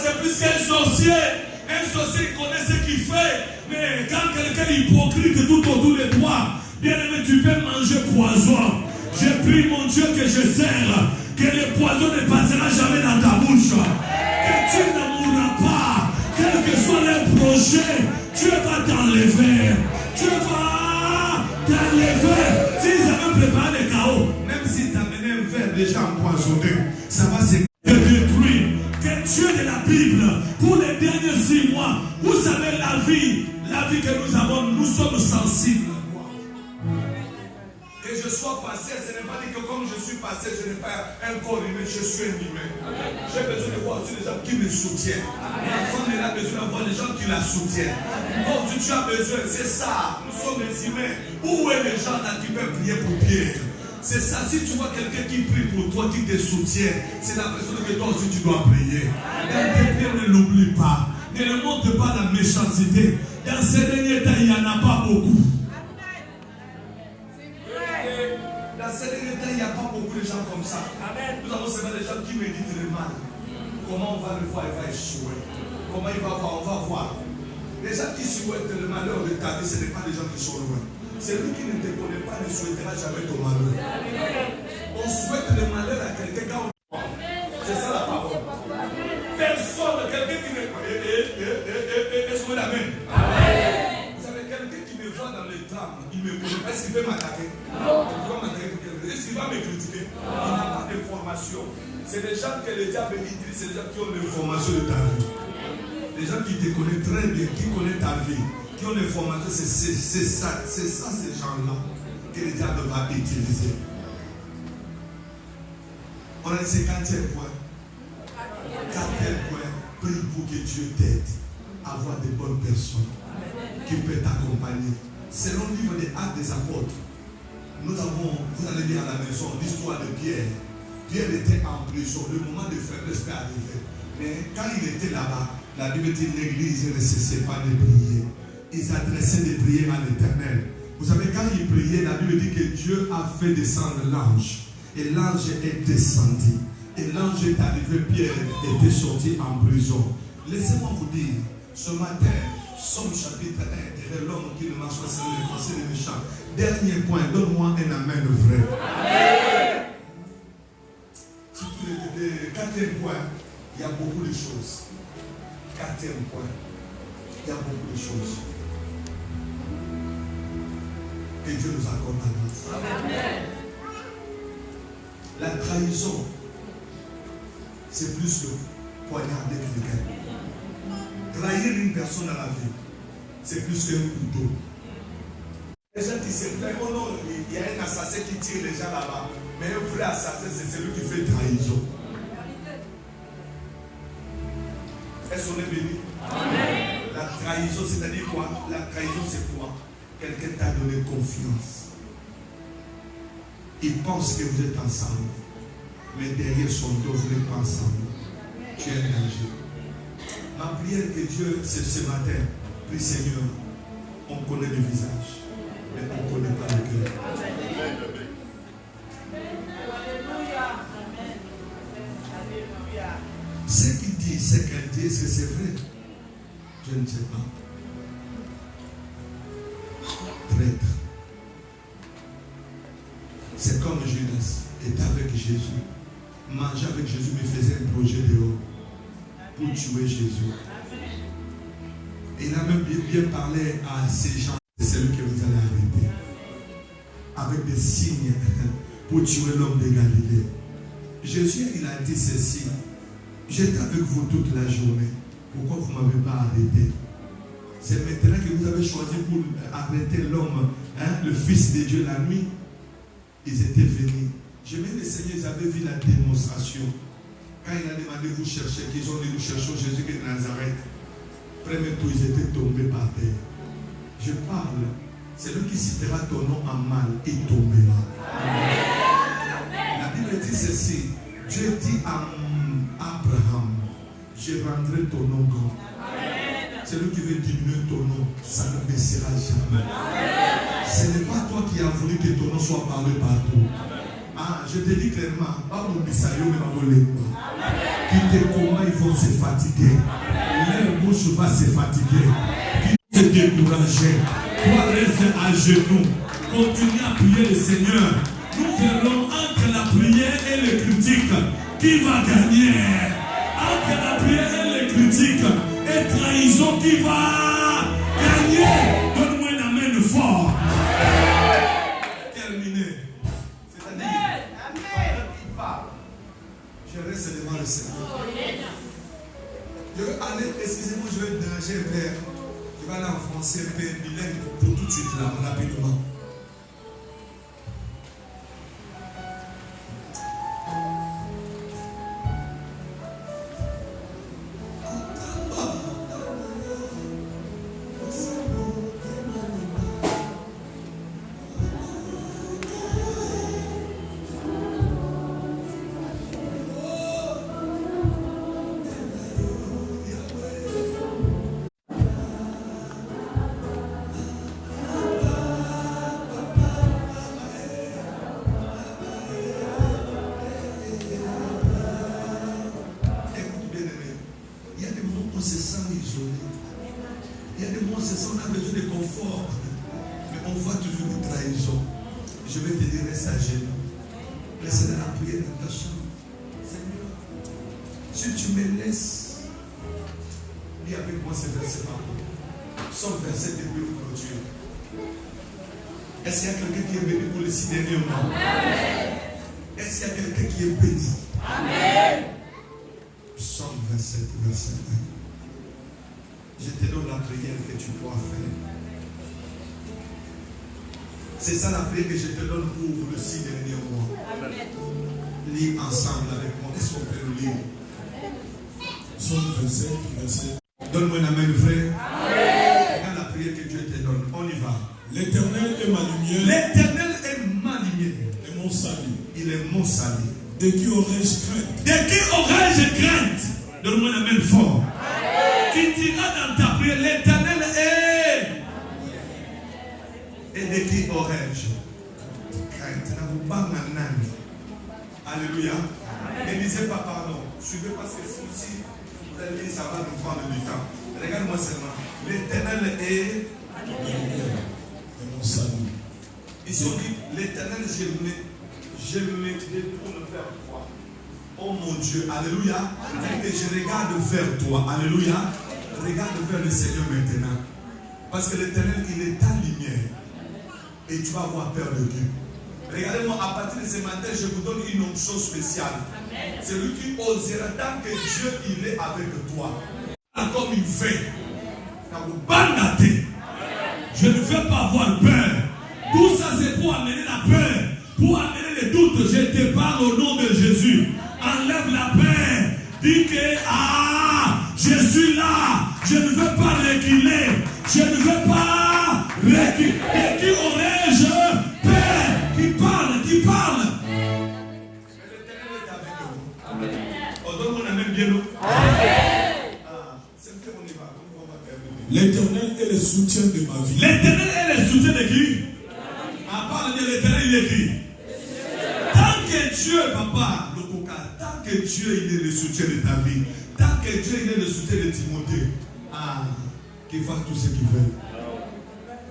C'est plus qu'un sorcier. Un sorcier, il connaît ce qu'il fait. Mais quand quelqu'un est hypocrite tout autour de toi, bien aimé, tu peux manger poison. Je prie mon Dieu que je sers, que le poison ne passera jamais dans ta bouche. Que tu ne mourras pas. Quel que soit le projet, Dieu va t'enlever. Dieu va t'enlever. S'ils avaient préparé le chaos, même si tu as mené un verre déjà empoisonné, ça va se détruire. Que Dieu de la Bible, pour les derniers 6 mois, vous savez la vie que nous avons, nous sommes sensibles. Que je sois passé, ce n'est pas dit que comme je suis passé, je n'ai pas un corps humain, je suis un humain. J'ai besoin de voir aussi des gens qui me soutiennent. La femme elle a besoin d'avoir des gens qui la soutiennent. Donc tu as besoin, c'est ça. Nous sommes des humains. Où est les gens là qui peuvent prier pour Pierre? C'est ça, si tu vois quelqu'un qui prie pour toi, qui te soutient, c'est la personne que toi aussi tu dois prier. Quand quelqu'un ne l'oublie pas, ne le montre pas la méchanceté. Dans ces derniers temps, il n'y en a pas beaucoup. Dans ces derniers temps, il n'y a pas beaucoup de gens comme ça. Nous avons seulement des gens qui méditent le mal. Comment on va le voir, il va échouer. Comment il va voir, on va voir. Les gens qui souhaitent le malheur de ta vie, ce n'est pas des gens qui sont loin. Celui qui ne te connaît pas ne souhaitera jamais ton malheur. On souhaite le malheur à quelqu'un quand on... C'est ça la parole. Personne, quelqu'un qui ne... Est-ce que la main? Vous savez, quelqu'un qui me voit dans les drames, il me connaît. Est-ce qu'il peut m'attaquer? Non. Il va m'attaquer pour quelqu'un. Est-ce qu'il va me critiquer? Il n'a pas d'information. C'est des gens que le diable utilise, c'est des gens qui ont l'information de ta vie. Des gens qui te connaissent très bien, qui connaissent ta vie. Qui ont l'information, c'est ça, ces gens-là que le diable va utiliser. On a le 50e point. 4e point. Prie pour que Dieu t'aide à avoir des bonnes personnes qui peuvent t'accompagner. Selon le livre des Actes des Apôtres, vous allez lire à la maison l'histoire de Pierre. Pierre était en prison. Le moment de faiblesse est arrivé. Mais quand il était là-bas, la Bible dit l'église ne cessait pas de prier. Ils adressaient des prières à l'Éternel. Vous savez, quand ils priaient, la Bible dit que Dieu a fait descendre l'ange. Et l'ange est descendu. Et l'ange est arrivé, Pierre était sorti en prison. Laissez-moi vous dire, ce matin, Somme chapitre 1, de l'homme qui ne marche pas selon les conseils des méchants. Dernier point, donne-moi un amen vrai. Amen. Surtout le 4e point, il y a beaucoup de choses. 4e point, il y a beaucoup de choses. Que Dieu nous accorde la grâce. Amen. La trahison, c'est plus que poignarder quelqu'un. Trahir une personne à la vie, c'est plus qu'un couteau. Les gens qui se plaignent, oh non, il y a un assassin qui tire les gens là-bas. Mais un vrai assassin, c'est celui qui fait trahison. Est-ce qu'on est béni? Amen. La trahison, c'est-à-dire quoi? La trahison, c'est quoi? Quelqu'un t'a donné confiance. Il pense que vous êtes ensemble. Mais derrière son dos, vous n'êtes pas ensemble. Tu es un danger. Ma prière que Dieu, c'est ce matin, prie Seigneur, on connaît le visage, mais on ne connaît pas le cœur. Ce qu'il dit, ce qu'elle dit, est-ce que c'est vrai? Je ne sais pas. Traître. C'est comme Judas était avec Jésus. Manger avec Jésus, mais faisait un projet dehors pour tuer Jésus. Et il a même bien parlé à ces gens. C'est celui que vous allez arrêter. Avec des signes pour tuer l'homme de Galilée. Jésus, il a dit ceci. J'étais avec vous toute la journée. Pourquoi vous ne m'avez pas arrêté? C'est maintenant que vous avez choisi pour arrêter l'homme, le Fils de Dieu la nuit. Ils étaient venus. Je mets le Seigneur, ils avaient vu la démonstration. Quand il a demandé vous chercher, qu'ils ont dit nous cherchons Jésus qui est de Nazareth. Premier tour, ils étaient tombés par terre. Je parle. Celui qui citera ton nom en mal est tombé là. La Bible dit ceci. Dieu dit à Abraham, je rendrai ton nom grand. Celui qui veut diminuer ton nom, ça ne baissera jamais. Ce n'est pas toi qui as voulu que ton nom soit parlé partout. Ah, je te dis clairement, comment ils vont se fatiguer. Leur bouche va se fatiguer. Qui se décourager. Toi reste à genoux. Continue à prier le Seigneur. Nous verrons entre la prière et les critiques qui va gagner. Entre la prière et les critiques et trahison qui va gagner. Donne-moi un amen fort. Terminé. Je reste devant le Seigneur. Je vais aller, excusez-moi, je vais déranger un père. Je vais aller en français, un père bilingue pour tout de suite là, rapidement. Est-ce qu'il y a quelqu'un qui est béni pour les 6 derniers mois? Est-ce qu'il y a quelqu'un qui est béni? Amen. Psaume 27, verset 1. Je te donne la prière que tu dois faire. C'est ça la prière que je te donne pour les 6 derniers mois. Amen. lire ensemble avec moi. Est-ce qu'on peut le lire? Psaume 27, verset. Donne-moi un amen, frère. Regarde la prière que Dieu te donne. On y va. L'Éternel est ma lumière. L'Éternel est ma lumière. Et mon salut. Il est mon salut. De qui aurais-je crainte? De qui aurais-je crainte? Donne-moi un amen fort. Tu diras dans ta prière, l'Éternel est. Et de qui aurais-je crainte? Alléluia. Ne lisez pas pardon. Suivez parce que si vous allez lire, ça va nous prendre du temps. Regarde-moi seulement. L'Éternel est. Et mon salut. Ils sont dit, l'Éternel, je me détourne vers toi. Oh mon Dieu, alléluia. Et je regarde vers toi, alléluia. Regarde vers le Seigneur maintenant. Parce que l'Éternel, il est ta lumière. Et tu vas avoir peur de Dieu. Regardez-moi, à partir de ce matin, je vous donne une onction spéciale. Celui qui osera tant que Dieu, il est avec toi. Comme il fait. Je ne veux pas avoir peur. Tout ça, c'est pour amener la peur. Pour amener les doutes. Je te parle au nom de Jésus. Enlève la peur. Dis que, je suis là. Je ne veux pas reculer. Je ne veux pas reculer. Et qui aurais-je peur? Qui parle, qui parle. Mais l'Éternel est avec nous. Amen. On donne mon amen bien. L'Éternel est le soutien de ma vie. L'Éternel est le soutien de qui? À part de l'Éternel, il est qui? Tant que Dieu, papa, le coca, tant que Dieu il est le soutien de ta vie, tant que Dieu il est le soutien de Timothée, qu'il fasse tout ce qu'il veut.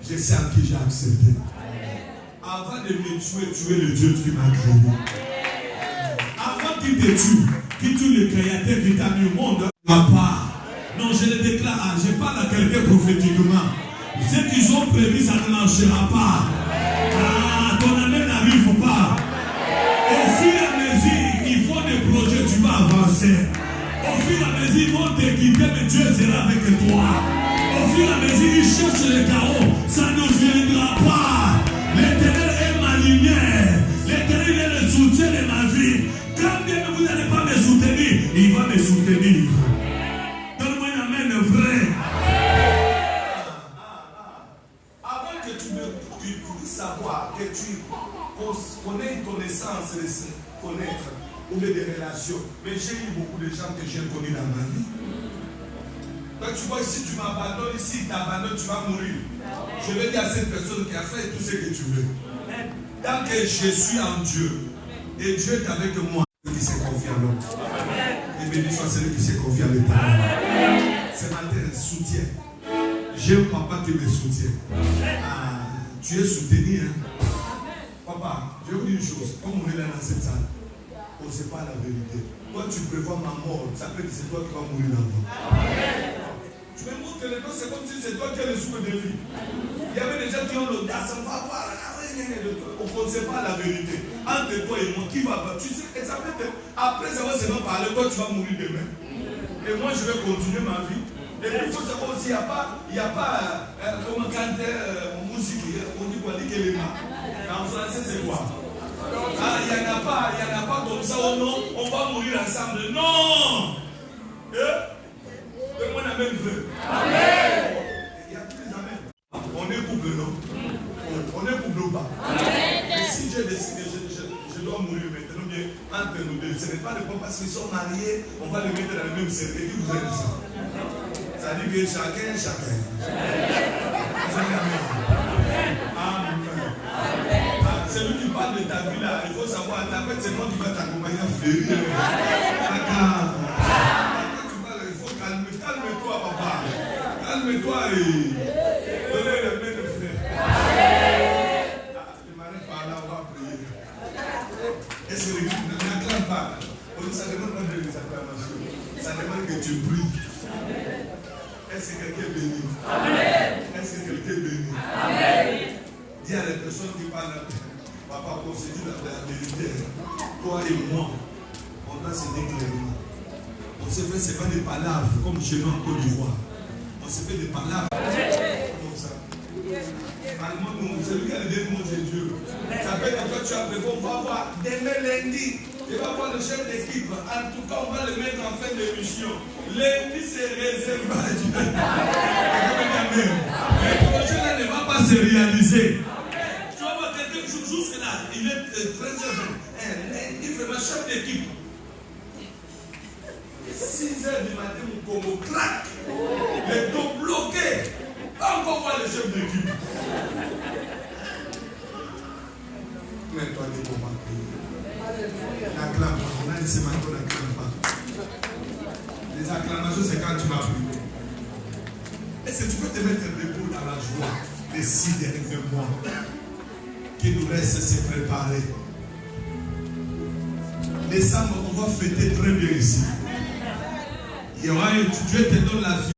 Je sais à qui j'ai accepté. Avant de me tuer, tu es le Dieu qui m'a créé. Avant qu'il te tue, qui tue le créateur qui t'a mis au monde, papa. Non, je le déclare, je parle à quelqu'un prophétiquement. Ce qu'ils ont prévu, ça ne marchera pas. Ton amen n'arrive pas. Au fur et à mesure, ils font des projets, tu vas avancer. Au fur et à mesure, ils vont te quitter, mais Dieu sera avec toi. Au fur et à mesure, ils cherchent le chaos, ça ne viendra pas. L'Éternel est ma lumière. L'Éternel est le soutien de ma vie. Quand bien vous n'allez pas me soutenir, il va me soutenir. Vrai. Avant que tu puisses savoir, que tu connais une connaissance, connaître ou des relations. Mais j'ai eu beaucoup de gens que j'ai connus dans ma vie. Donc tu vois, si tu m'abandonnes, si tu t'abandonnes, tu vas mourir. Je vais dire à cette personne qui a fait tout ce que tu veux. Tant que je suis en Dieu, et Dieu est avec moi, celui qui se confie à l'homme. Et béni soit celui qui se confie à l'Éternel. Ce matin, soutien. J'ai un papa qui me soutient. Tu es soutenu, hein? Papa, je vais vous dire une chose. Comme on est là dans cette salle, on ne sait pas la vérité. Quand tu prévois ma mort, ça peut être que c'est toi qui vas mourir d'avant. Tu me montres que les deux, c'est comme si c'est toi qui as le souffle de vie. Il y avait des gens qui ont l'audace, on va voir. On ne sait pas la vérité. Entre toi et moi, qui va pas? Tu sais, et ça peut être. Après ça va seulement parler, toi tu vas mourir demain. Et moi je vais continuer ma vie. Et puis il faut savoir aussi, il n'y a pas comment canter musique, on dit quoi, l'élément. En français c'est quoi? Il n'y en a pas comme ça, oh non, on va mourir ensemble. Non! Donne-moi la même vœu. Amen! Il y a tous les amens. On est couple, non? On est couple ou pas? Et si j'ai décidé, je dois mourir maintenant, bien, entre nous deux, ce n'est pas le point parce qu'ils sont mariés, on va les mettre dans le même cercle. Et qui vous a dit ça? Ça dit que chacun. Celui qui parle de ta vie là, il faut savoir, ta fête, c'est moi qui va t'accompagner à fleurir. Il faut calme-toi, papa. Calme-toi et donnez le main de frère. Je m'arrête par là, on va prier. Est-ce que n'acclame pas? Ça demande pas de les acclamations. Ça demande que tu pries. Est-ce que quelqu'un est béni? Est-ce que quelqu'un est béni? Dis à la personne qui parle, papa, on se dit la vérité. Toi et moi, on doit se dire clairement. On se fait, c'est pas des palabres comme chez nous en Côte d'Ivoire. On se fait des palabres comme ça. Celui qui a le démon, c'est Dieu. Ça fait que toi tu as prévu, on va voir demain lundi. Il va voir le chef d'équipe. En tout cas, on va le mettre en fin d'émission. Lundi, c'est réservage. Le projet là ne va pas se réaliser. Tu vas voir quelqu'un jusque là. Il est très heureux. Lundi, vraiment chef d'équipe. 6h du matin, mon Congo craque. Les dos bloqués. Pas encore voir le chef d'équipe. Mets-toi des combats. N'acclame pas. On a laissé maintenant, n'acclame pas. Les acclamations, c'est quand tu vas prier. Est-ce que tu peux te mettre debout dans la joie des 6 derniers mois qui nous reste à se préparer? Décembre, on va fêter très bien ici. Il y aura, Dieu te donne la vie.